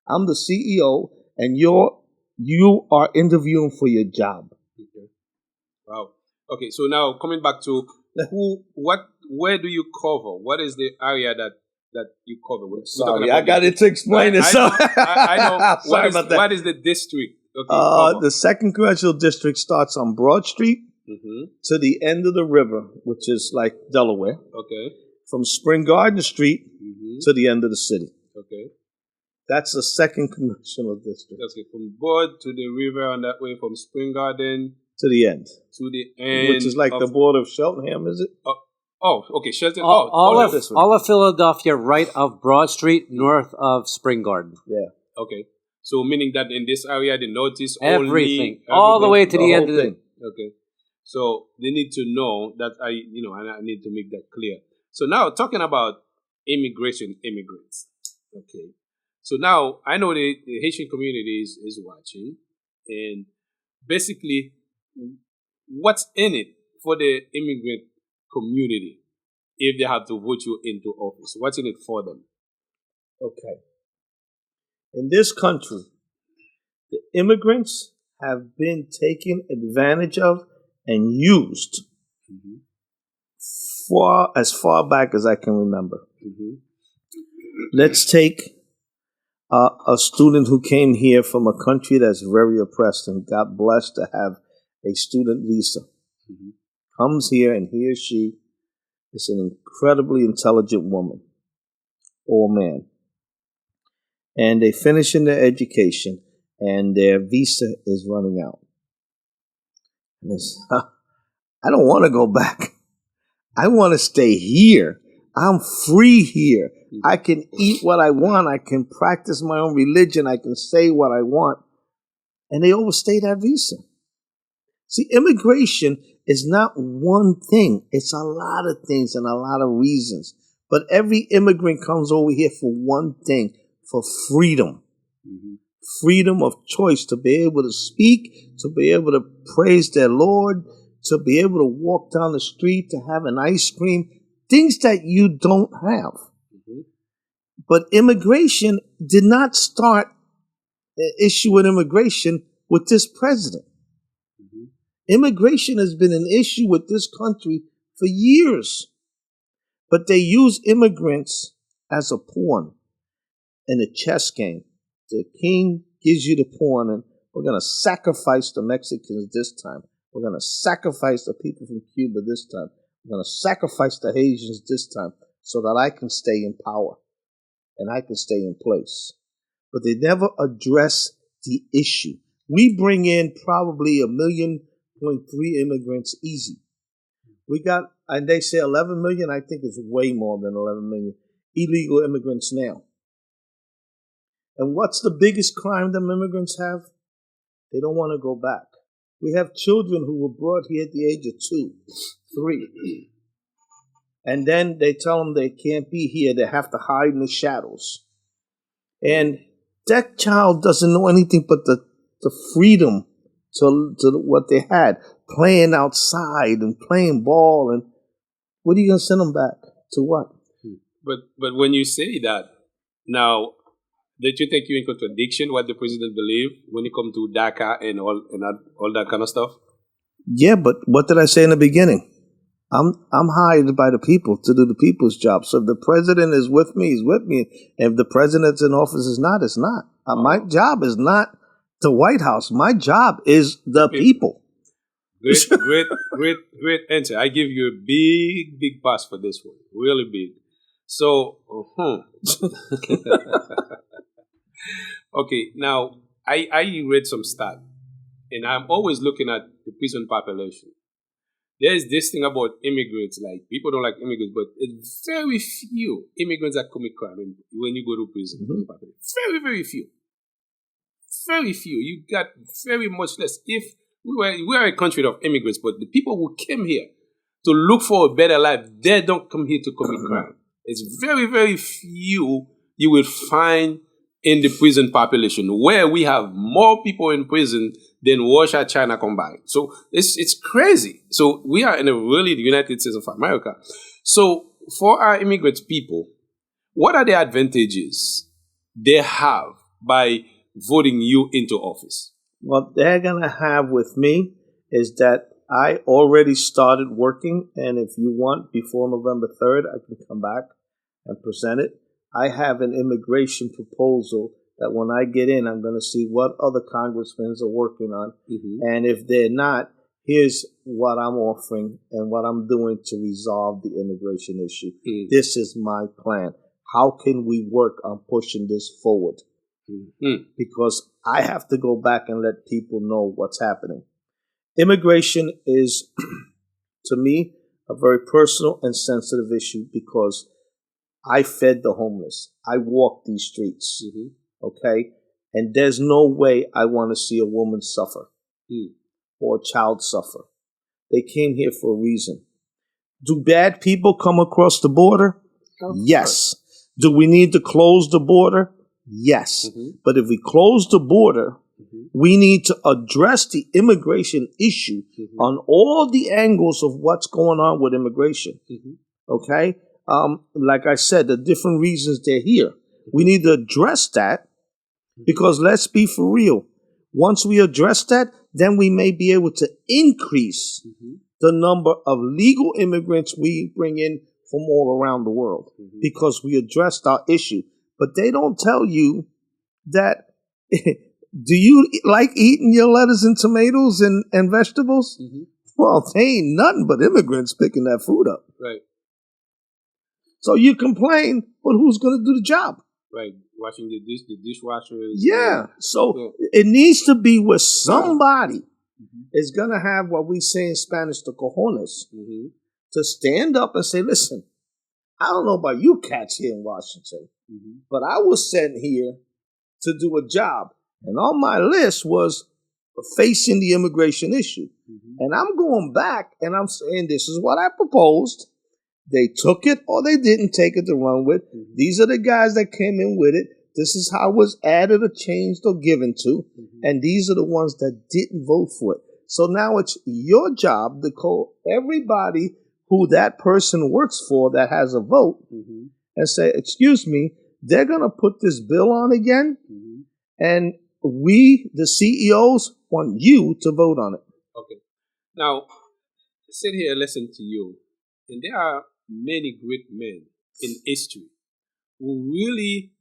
I'm the CEO and you are interviewing for your job. Okay. Wow. Okay, so now coming back to where do you cover? What is the area that you cover? Sorry, I got it to explain it. I know. Sorry about that. What is the district? Okay, the 2nd Congressional District starts on Broad Street to the end of the river, which is like Delaware. Okay. From Spring Garden Street to the end of the city. Okay. That's the 2nd Congressional District. Okay, from Broad to the river and that way from Spring Garden to the end. To the end. Which is like the border of Cheltenham, is it? Okay, Shelton. All of Philadelphia, right of Broad Street, north of Spring Garden. Yeah. Okay. So meaning that in this area, the notice everything, all the way to the end of the. Okay. So they need to know that and I need to make that clear. So now talking about immigrants. Okay. So now I know the Haitian community is watching, and basically, what's in it for the immigrant community if they have to vote you into office? What's in it for them? Okay. In this country, the immigrants have been taken advantage of and used as far back as I can remember. Let's take a student who came here from a country that's very oppressed and got blessed to have a student visa. Comes here and he or she is an incredibly intelligent woman or man. And they finish in their education and their visa is running out. And they say, I don't want to go back. I want to stay here. I'm free here. I can eat what I want. I can practice my own religion. I can say what I want. And they overstay that visa. See, immigration is not one thing. It's a lot of things and a lot of reasons. But every immigrant comes over here for one thing, for freedom. Freedom of choice, to be able to speak, to be able to praise their Lord, to be able to walk down the street, to have an ice cream, things that you don't have. But immigration did not start issuing immigration with this president. Immigration has been an issue with this country for years. But they use immigrants as a pawn in a chess game. The king gives you the pawn, and we're going to sacrifice the Mexicans this time. We're going to sacrifice the people from Cuba this time. We're going to sacrifice the Haitians this time so that I can stay in power and I can stay in place. But they never address the issue. We bring in probably 1.3 million immigrants easy. We got, and they say 11 million. I think it's way more than 11 million illegal immigrants now. And what's the biggest crime that immigrants have? They don't want to go back. We have children who were brought here at the age of 2, 3. And then they tell them they can't be here. They have to hide in the shadows. And that child doesn't know anything but the freedom to what they had, playing outside and playing ball. And what are you going to send them back to? What? But when you say that, now, don't you think you're in contradiction what the president believes when it comes to DACA and all that kind of stuff? Yeah, but what did I say in the beginning? I'm hired by the people to do the people's job. So if the president is with me, he's with me. And if the president's in office is not, it's not. My job is not the White House. My job is the people. Great answer. I give you a big pass for this one. Really big. So, okay, now I read some stats, and I'm always looking at the prison population. There's this thing about immigrants, like people don't like immigrants, but it's very few immigrants that commit crime when you go to prison. Mm-hmm. Very few. Very few. You got very much less. If we are a country of immigrants, but the people who came here to look for a better life, they don't come here to commit crime. It's very few you will find in the prison population, where we have more people in prison than Russia, China combined. So it's crazy. So we are in the United States of America. So for our immigrant people, what are the advantages they have by voting you into office? What they're going to have with me is that I already started working, and if you want, before November 3rd, I can come back and present it. I have an immigration proposal that when I get in, I'm going to see what other congressmen are working on. Mm-hmm. And if they're not, here's what I'm offering and what I'm doing to resolve the immigration issue. Mm-hmm. This is my plan. How can we work on pushing this forward? Mm-hmm. Because I have to go back and let people know what's happening. Immigration is, to me, a very personal and sensitive issue because I fed the homeless. I walked these streets, okay? And there's no way I want to see a woman suffer or a child suffer. They came here for a reason. Do bad people come across the border? Yes. Do we need to close the border? Yes. But if we close the border, we need to address the immigration issue on all the angles of what's going on with immigration, okay? Like I said, the different reasons they're here. We need to address that because let's be for real. Once we address that, then we may be able to increase the number of legal immigrants we bring in from all around the world because we addressed our issue. But they don't tell you that, do you like eating your lettuce and tomatoes and vegetables? Well, they ain't nothing but immigrants picking that food up. Right. So you complain, but who's going to do the job? Right, washing the dishwashers. Yeah, so it needs to be where somebody is going to have what we say in Spanish, the cojones, to stand up and say, listen, I don't know about you cats here in Washington, but I was sent here to do a job. And on my list was facing the immigration issue. And I'm going back and I'm saying, this is what I proposed. They took it or they didn't take it to run with. These are the guys that came in with it. This is how it was added or changed or given to. And these are the ones that didn't vote for it. So now it's your job to call everybody who that person works for that has a vote and say, excuse me, they're going to put this bill on again. And we, the CEOs, want you to vote on it. Okay. Now, sit here and listen to you. And there are many great men in history who really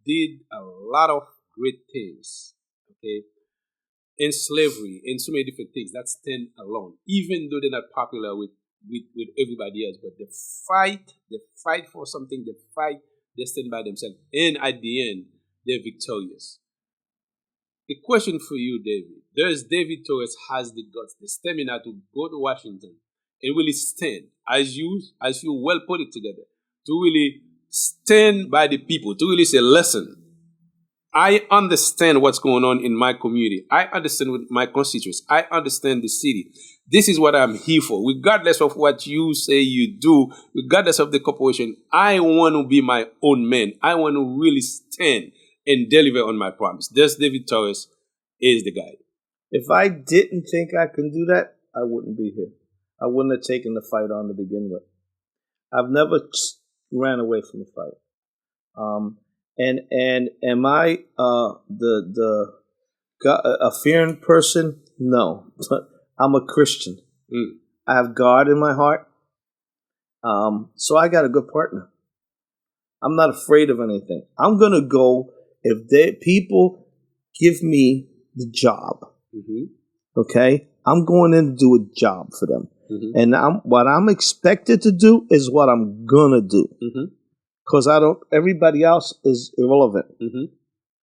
did a lot of great things, okay, in slavery, in so many different things that stand alone, even though they're not popular with everybody else, but they fight for something, they stand by themselves, and at the end, they're victorious. The question for you, David, does David Torres has the guts, the stamina to go to Washington and really stand, as you well put it together, to really stand by the people, to really say, listen, I understand what's going on in my community. I understand with my constituents. I understand the city. This is what I'm here for. Regardless of what you say you do, regardless of the corporation, I want to be my own man. I want to really stand and deliver on my promise. This David Torres is the guy. If I didn't think I can do that, I wouldn't be here. I wouldn't have taken the fight on to begin with. I've never ran away from the fight. And am I a fearing person? No. I'm a Christian. I have God in my heart. So I got a good partner. I'm not afraid of anything. I'm going to go if people give me the job. Okay? I'm going in to do a job for them. And what I'm expected to do is what I'm going to do. Because everybody else is irrelevant.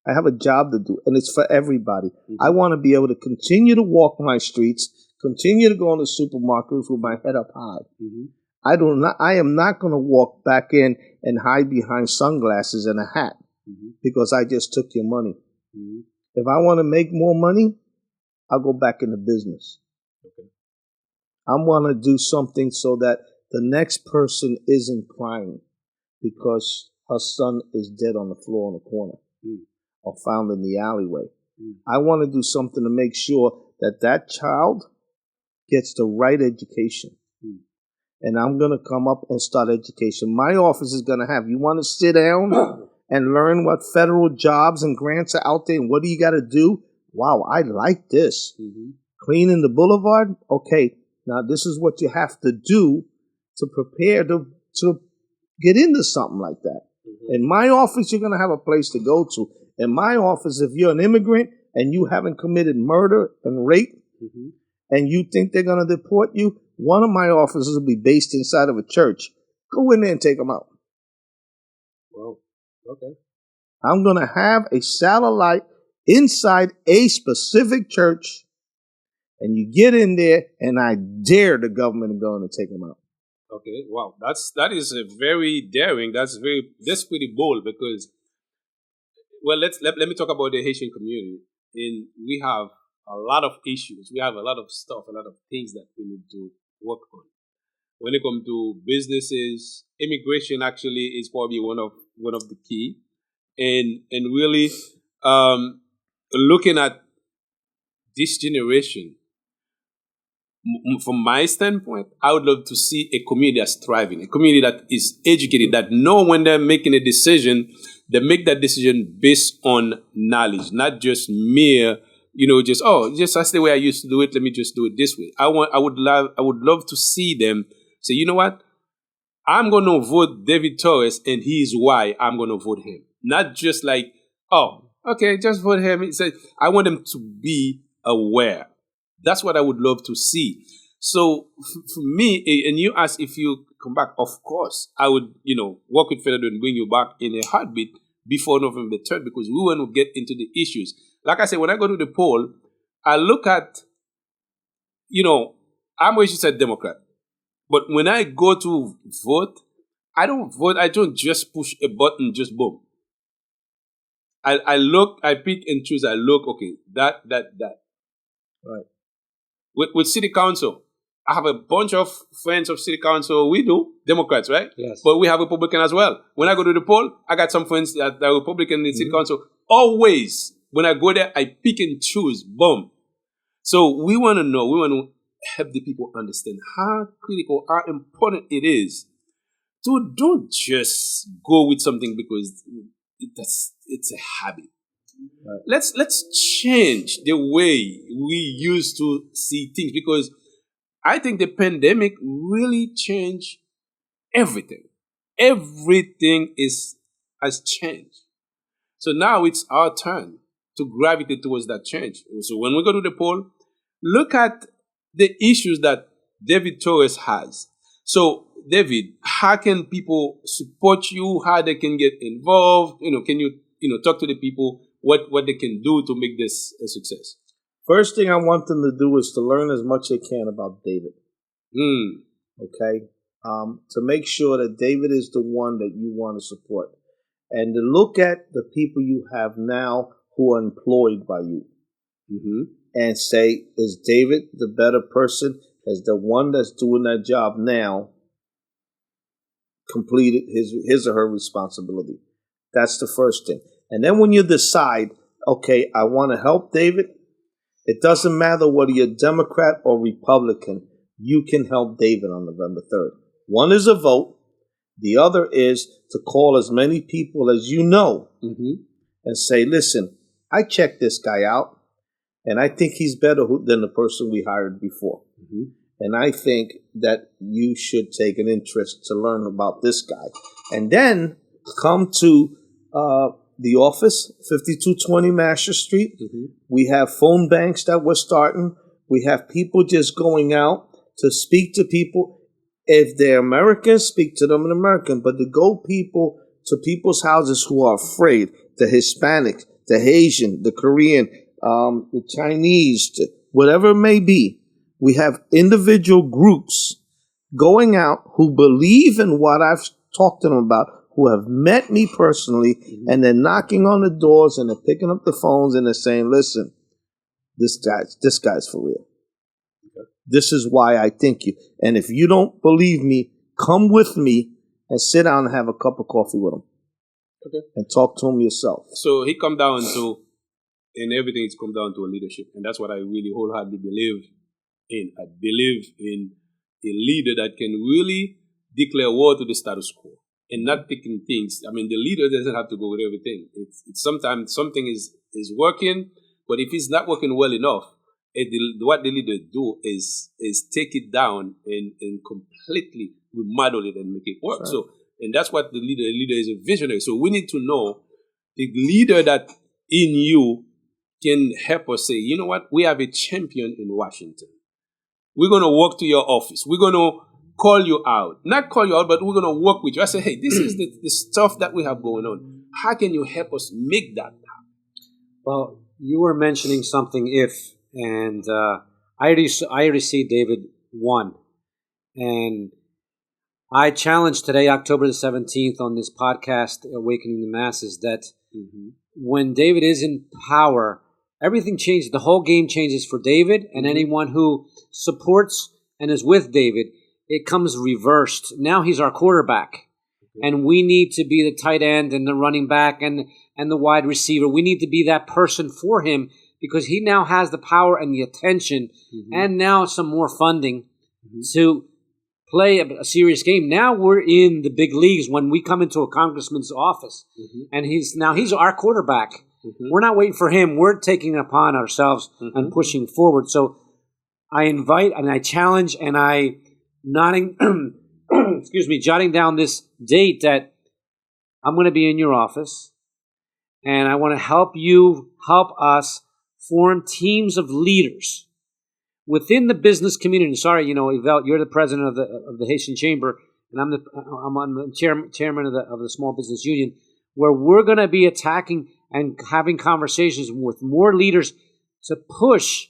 I have a job to do, and it's for everybody. I want to be able to continue to walk my streets, continue to go into supermarkets with my head up high. I am not going to walk back in and hide behind sunglasses and a hat because I just took your money. If I want to make more money, I'll go back into business. I want to do something so that the next person isn't crying because her son is dead on the floor in the corner or found in the alleyway. I want to do something to make sure that that child gets the right education. And I'm going to come up and start education. My office is going to have, you want to sit down and learn what federal jobs and grants are out there and what do you got to do? Wow, I like this. Cleaning the boulevard? Okay, now this is what you have to do to prepare to get into something like that. In my office, you're going to have a place to go to. In my office, if you're an immigrant and you haven't committed murder and rape and you think they're going to deport you, one of my offices will be based inside of a church. Go in there and take them out. Well, okay. I'm going to have a satellite inside a specific church, and you get in there, and I dare the government to go in and take them out. Okay, wow, that is a very daring. That's pretty bold because, well, let me talk about the Haitian community. We have a lot of issues. We have a lot of stuff, a lot of things that we need to work on. When it comes to businesses, immigration actually is probably one of the key, and really looking at this generation. From my standpoint, I would love to see a community that's thriving, a community that is educated, that know when they're making a decision, they make that decision based on knowledge, not just mere, just that's the way I used to do it. Let me just do it this way. I would love to see them say, you know what? I'm going to vote David Torres, and here's why I'm going to vote him. Not just like, oh, okay, just vote him. I want them to be aware. That's what I would love to see. So for me, and you ask if you come back, of course, I would, work with Fernando and bring you back in a heartbeat before November 3rd because we want to get into the issues. Like I said, when I go to the poll, I look at, I'm registered Democrat. But when I go to vote, I don't vote. I don't just push a button, just boom. I look, I pick and choose. I look, okay, that. Right. With city council, I have a bunch of friends of city council. We do Democrats, right? Yes. But we have Republican as well. When I go to the poll, I got some friends that are Republican in city council. Always, when I go there, I pick and choose. Boom. So we want to know. We want to help the people understand how critical, how important it is to don't just go with something because it's a habit. Right. Let's change the way we used to see things because I think the pandemic really changed everything. Everything has changed. So now it's our turn to gravitate towards that change. So when we go to the poll, look at the issues that David Torres has. So David, how can people support you? How they can get involved? Can you talk to the people? What they can do to make this a success? First thing I want them to do is to learn as much as they can about David. Okay? To make sure that David is the one that you want to support. And to look at the people you have now who are employed by you. And say, is David the better person has the one that's doing that job now completed his or her responsibility. That's the first thing. And then when you decide, okay, I want to help David, it doesn't matter whether you're Democrat or Republican, you can help David on November 3rd. One is a vote. The other is to call as many people as you know and say, listen, I checked this guy out, and I think he's better than the person we hired before. And I think that you should take an interest to learn about this guy. And then come to the office, 5220 Masher Street. We have phone banks that we're starting. We have people just going out to speak to people. If they're Americans, speak to them in American. But to go to people's houses who are afraid, the Hispanic, the Asian, the Korean, the Chinese, whatever it may be, we have individual groups going out who believe in what I've talked to them about, who have met me personally, and they're knocking on the doors and they're picking up the phones and they're saying, listen, this guy's for real. This is why I think you. And if you don't believe me, come with me and sit down and have a cup of coffee with him. And talk to him yourself. So he come down to, and everything's come down to a leadership. And that's what I really wholeheartedly believe in. I believe in a leader that can really declare war to the status quo and not picking things. I mean, the leader doesn't have to go with everything. It's sometimes something is working, but if it's not working well enough, what the leader do is take it down and completely remodel it and make it work. Right. So, and that's what the leader is a visionary. So we need to know the leader that in you can help us say, you know what, we have a champion in Washington. We're going to walk to your office. We're going to call you out. Not call you out, but we're going to work with you. I say, hey, this is the stuff that we have going on. How can you help us make that happen? Well, you were mentioning something and I already see David won. And I challenged today, October the 17th, on this podcast, Awakening the Masses, that when David is in power, everything changes. The whole game changes for David and anyone who supports and is with David. It comes reversed. Now he's our quarterback. And we need to be the tight end and the running back and the wide receiver. We need to be that person for him because he now has the power and the attention and now some more funding to play a serious game. Now we're in the big leagues when we come into a congressman's office and he's our quarterback. We're not waiting for him. We're taking it upon ourselves and pushing forward. So I invite and I challenge and I jotting down this date that I'm going to be in your office and I want to help us form teams of leaders within the business community. Sorry, Yvel, you're the president of the Haitian Chamber, and I'm the chairman of the Small Business Union, where we're going to be attacking and having conversations with more leaders to push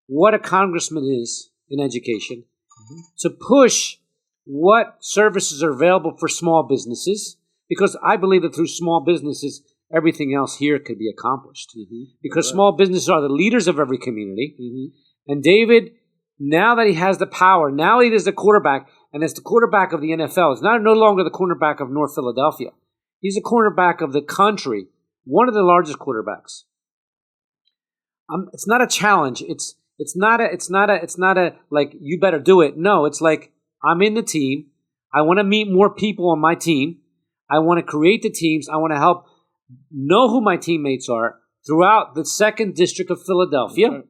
what a congressman is in education, to push what services are available for small businesses, because I believe that through small businesses, everything else here could be accomplished. Because small businesses are the leaders of every community. And David, now that he has the power, now he is the quarterback, and it's the quarterback of the NFL. It's no longer the cornerback of North Philadelphia. He's the cornerback of the country, one of the largest quarterbacks. It's not a challenge. It's not a like you better do it. No, it's like I'm in the team. I want to meet more people on my team. I want to create the teams. I want to help know who my teammates are throughout the 2nd District of Philadelphia.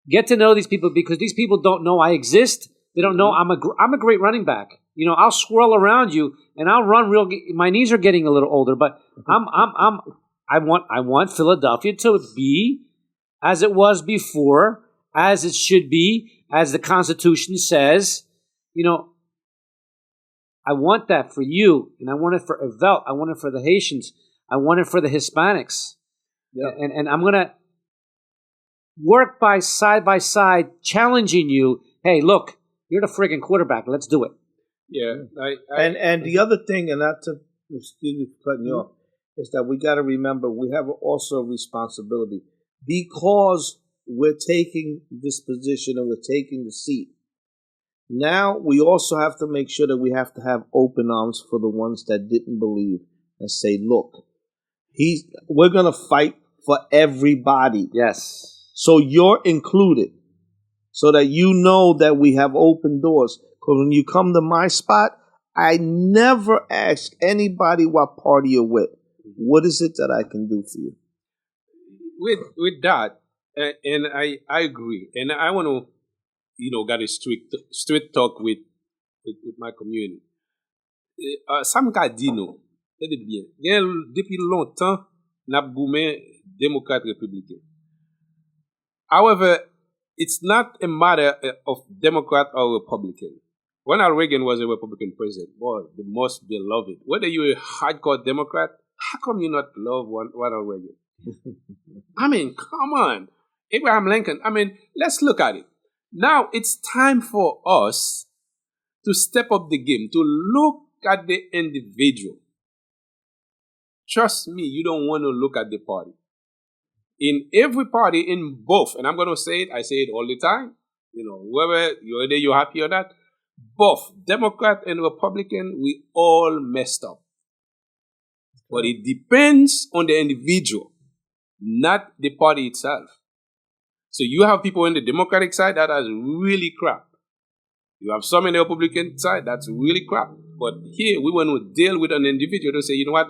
Get to know these people because these people don't know I exist. They don't know I'm a great running back. I'll swirl around you and I'll run real. My knees are getting a little older, but I want Philadelphia to be as it was before, as it should be, as the Constitution says. I want that for you, and I want it for Yvel. I want it for the Haitians. I want it for the Hispanics. And I'm going to work side by side, challenging you. Hey, look, you're the friggin' quarterback. Let's do it. Yeah. And the other thing, and not to, excuse me for cutting you off, is that we got to remember we have also a responsibility. Because we're taking this position and we're taking the seat. Now we also have to make sure that we have to have open arms for the ones that didn't believe and say, look, we're going to fight for everybody. Yes. So you're included, so that you know that we have open doors. Because when you come to my spot, I never ask anybody what party you're with. What is it that I can do for you? With that, and I agree, and I want to, got a straight talk with my community. Ça me ka di nou, c'est bien. Depuis longtemps, n'a goumen démocrate républicain. However, it's not a matter of Democrat or Republican. Ronald Reagan was a Republican president, boy, the most beloved. Whether you're a hardcore Democrat, how come you not love Ronald Reagan? I mean, come on. Abraham Lincoln, let's look at it. Now it's time for us to step up the game, to look at the individual. Trust me, you don't want to look at the party. In every party, in both, and I'm going to say it, I say it all the time, whether you're happy or not, both Democrat and Republican, we all messed up. But it depends on the individual, not the party itself. So you have people on the Democratic side that are really crap. You have some in the Republican side that's really crap. But here we want to deal with an individual to say, you know what,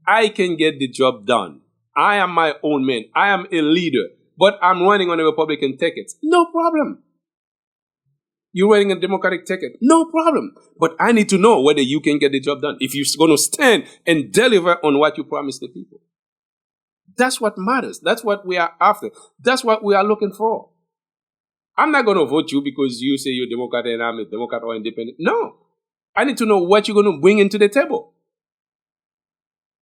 I can get the job done. I am my own man. I am a leader. But I'm running on a Republican ticket. No problem. You're running a Democratic ticket. No problem. But I need to know whether you can get the job done. If you're going to stand and deliver on what you promised the people. That's what matters. That's what we are after. That's what we are looking for. I'm not going to vote you because you say you're Democrat and I'm a Democrat or independent. No. I need to know what you're going to bring into the table.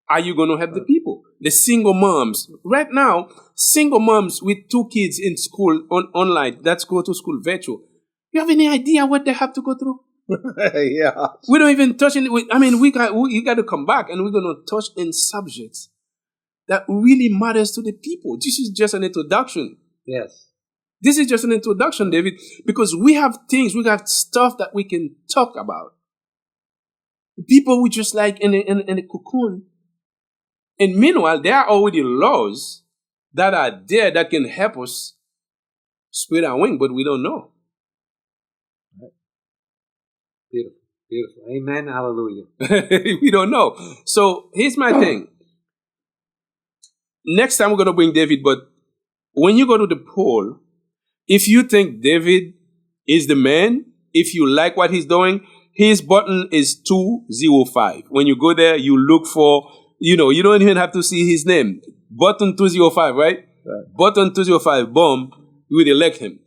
Are you going to help the people? The single moms. Right now, single moms with 2 kids in school online, that's go to school virtual. You have any idea what they have to go through? Yeah. We don't even touch it. You got to come back and we're going to touch in subjects that really matters to the people. This is just an introduction. Yes. This is just an introduction, David, because we have got stuff that we can talk about. People we just like in a cocoon. And meanwhile, there are already laws that are there that can help us spread our wing, but we don't know. Beautiful. Beautiful. Amen. Hallelujah. We don't know. So here's my thing. Next time we're going to bring David, but when you go to the poll, if you think David is the man, if you like what he's doing, his button is 205. When you go there, you look for, you don't even have to see his name. Button 205, right? Button 205, boom, we would elect him.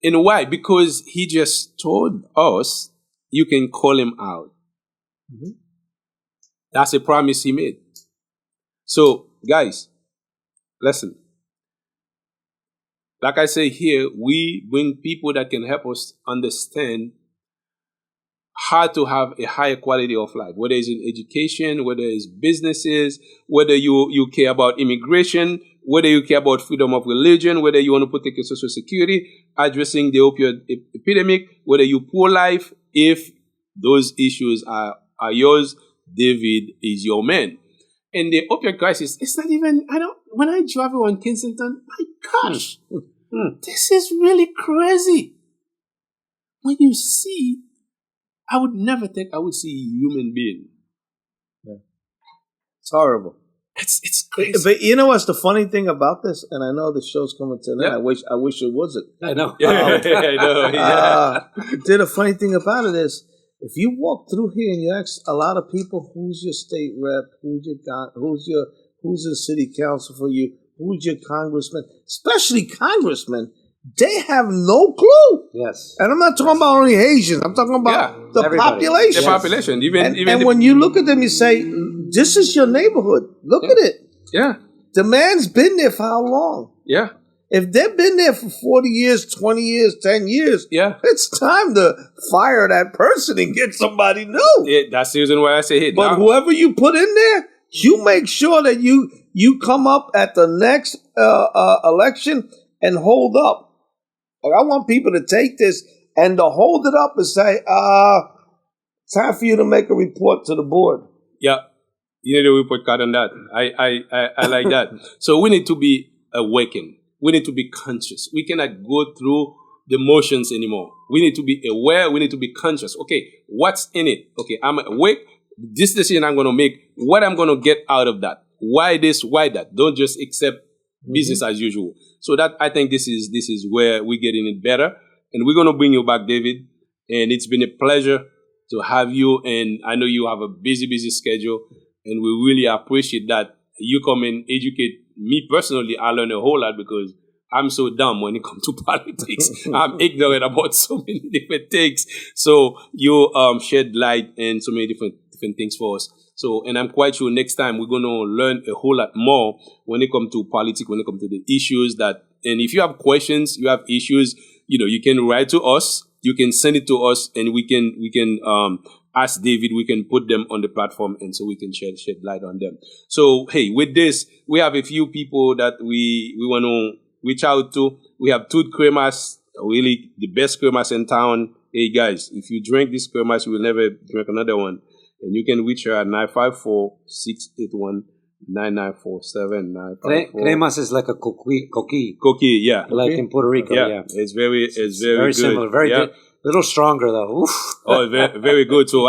And why? Because he just told us you can call him out. Mm-hmm. That's a promise he made. So, guys, listen. Like I say here, we bring people that can help us understand how to have a higher quality of life, whether it's in education, whether it's businesses, whether you care about immigration, whether you care about freedom of religion, whether you want to protect your social security, addressing the opioid epidemic, whether you poor life. If those issues are yours, David is your man. And the opioid crisis, it's not even, when I drive around Kensington, my gosh, this is really crazy. When you see, I would never think I would see a human being. Yeah. It's horrible. It's crazy. But you know what's the funny thing about this? And I know the show's coming to an end. I wish it wasn't. I know. I know. Yeah. The funny thing about it is, if you walk through here and you ask a lot of people, who's your state rep, who's the city council for you, who's your congressman, especially congressmen, they have no clue. Yes. And I'm not talking about only Asians. I'm talking about the everybody. population. The population. And when you look at them, you say, this is your neighborhood. Look at it. Yeah. The man's been there for how long? Yeah. If they've been there for 40 years, 20 years, 10 years, it's time to fire that person and get somebody new. Yeah, that's the reason why I say, hey, but whoever you put in there, you make sure that you come up at the next election and hold up. Like, I want people to take this and to hold it up and say, time for you to make a report to the board. Yeah. You need a report card on that. I like that. So we need to be awakened. We need to be conscious. We cannot go through the motions anymore. We need to be aware. We need to be conscious. Okay, what's in it? Okay, I'm awake. This decision I'm going to make, what I'm going to get out of that. Why this, why that? Don't just accept business as usual. So that, I think this is where we're getting it better. And we're going to bring you back, David. And it's been a pleasure to have you. And I know you have a busy schedule. And we really appreciate that you come and educate me personally. I learn a whole lot because I'm so dumb when it comes to politics. I'm ignorant about so many different things. So you shed light and so many different things for us. So, and I'm quite sure next time we're going to learn a whole lot more when it comes to politics, when it comes to the issues that, and if you have questions, you have issues, you can write to us, you can send it to us, and we can ask David, we can put them on the platform, and so we can shed light on them. So, hey, with this, we have a few people that we want to reach out to. We have Tooth Cremas, really the best cremas in town. Hey guys, if you drink this cremas, you will never drink another one. And you can reach her at 954-681-9947. Cremas is like a coqui. Coqui, yeah. Like in Puerto Rico, yeah. It's very good. Similar, very good. A little stronger though. Oof. Oh, very, very good. So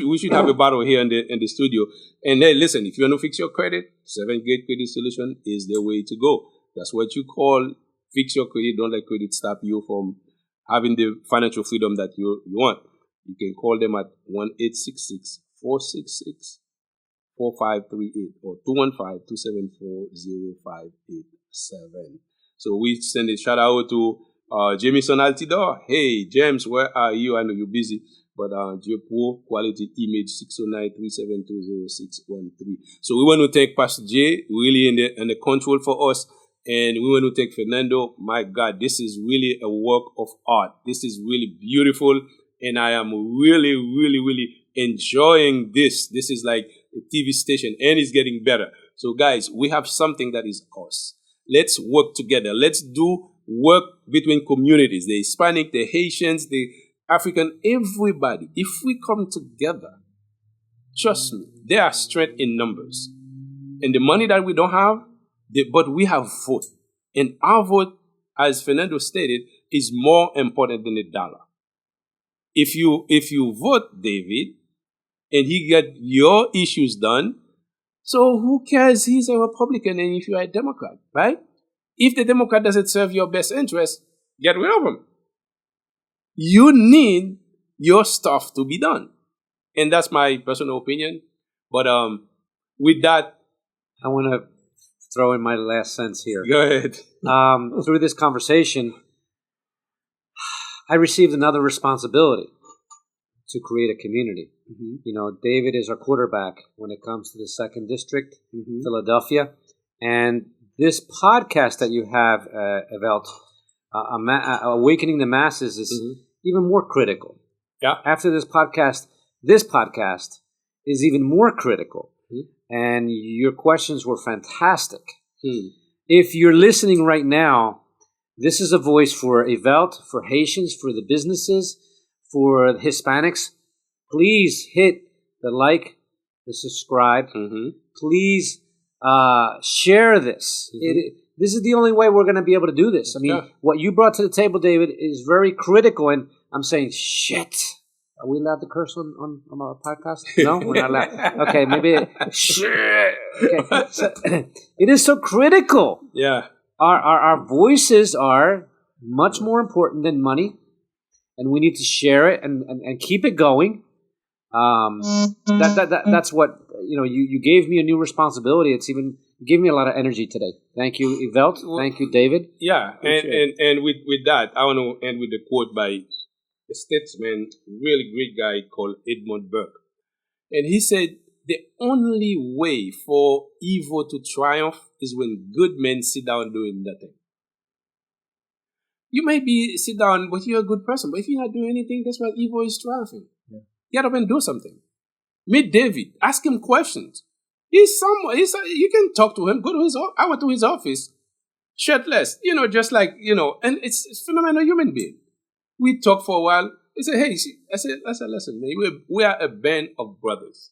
we should have a bottle here in the studio. And hey, listen, if you want to fix your credit, 7-Gate Credit Solution is the way to go. That's what you call fix your credit. Don't let credit stop you from having the financial freedom that you want. You can call them at 1-866-466-4538 or 215-274-0587. So we send a shout out to Jameson Altidore. Hey, James, where are you? I know you're busy, but Poor Quality Image 609-372-0613. So we want to thank Pastor J, really in the control for us. And we want to thank Fernando. My God, this is really a work of art. This is really beautiful. And I am really, really, really enjoying this. This is like a TV station and it's getting better. So guys, we have something that is us. Let's work together. Let's do work between communities, the Hispanic, the Haitians, the African, everybody. If we come together, trust me, there are strength in numbers. And the money that we don't have, but we have vote. And our vote, as Fernando stated, is more important than the dollar. If you vote David and he get your issues done, so who cares? He's a Republican and if you're a Democrat, right? If the Democrat doesn't serve your best interest, get rid of him. You need your stuff to be done. And that's my personal opinion. But with that, I want to throw in my last sense here. Go ahead. Through this conversation, I received another responsibility to create a community. Mm-hmm. David is our quarterback when it comes to the 2nd District, Philadelphia. And this podcast that you have, Evelt, Awakening the Masses, is even more critical. Yeah. After this podcast is even more critical. Mm-hmm. And your questions were fantastic. If you're listening right now, this is a voice for Evelt, for Haitians, for the businesses, for the Hispanics. Please hit the like, the subscribe. Mm-hmm. Please share this. Mm-hmm. This is the only way we're going to be able to do this. I mean, what you brought to the table, David, is very critical. And I'm saying, shit. Are we allowed to curse on our podcast? No, we're not allowed. Okay, maybe. Shit. Okay. So, it is so critical. Yeah. Our voices are much more important than money, and we need to share it and keep it going. That's what you gave me a new responsibility. You gave me a lot of energy today. Thank you, Evelt. Thank you, David. Yeah, and with that, I want to end with a quote by a statesman, really great guy called Edmund Burke, and he said, "The only way for evil to triumph is when good men sit down doing nothing." You may sit down, but you're a good person. But if you're not doing anything, that's why evil is triumphing. Yeah. Get up and do something. Meet David. Ask him questions. He's someone. You can talk to him. Go to his office. I went to his office. shirtless, just like, and it's phenomenal human being. We talk for a while. He said, hey, see, I said, listen, man, we are a band of brothers.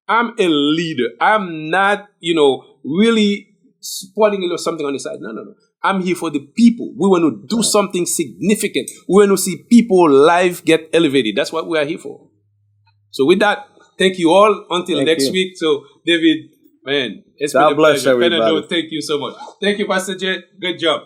I'm a leader. I'm not, really supporting something on the side. No. I'm here for the people. We want to do something significant. We want to see people life get elevated. That's what we are here for. So with that, thank you all until next week. So David, man, it's been a pleasure. Everybody. Thank you so much. Thank you, Pastor Jay. Good job.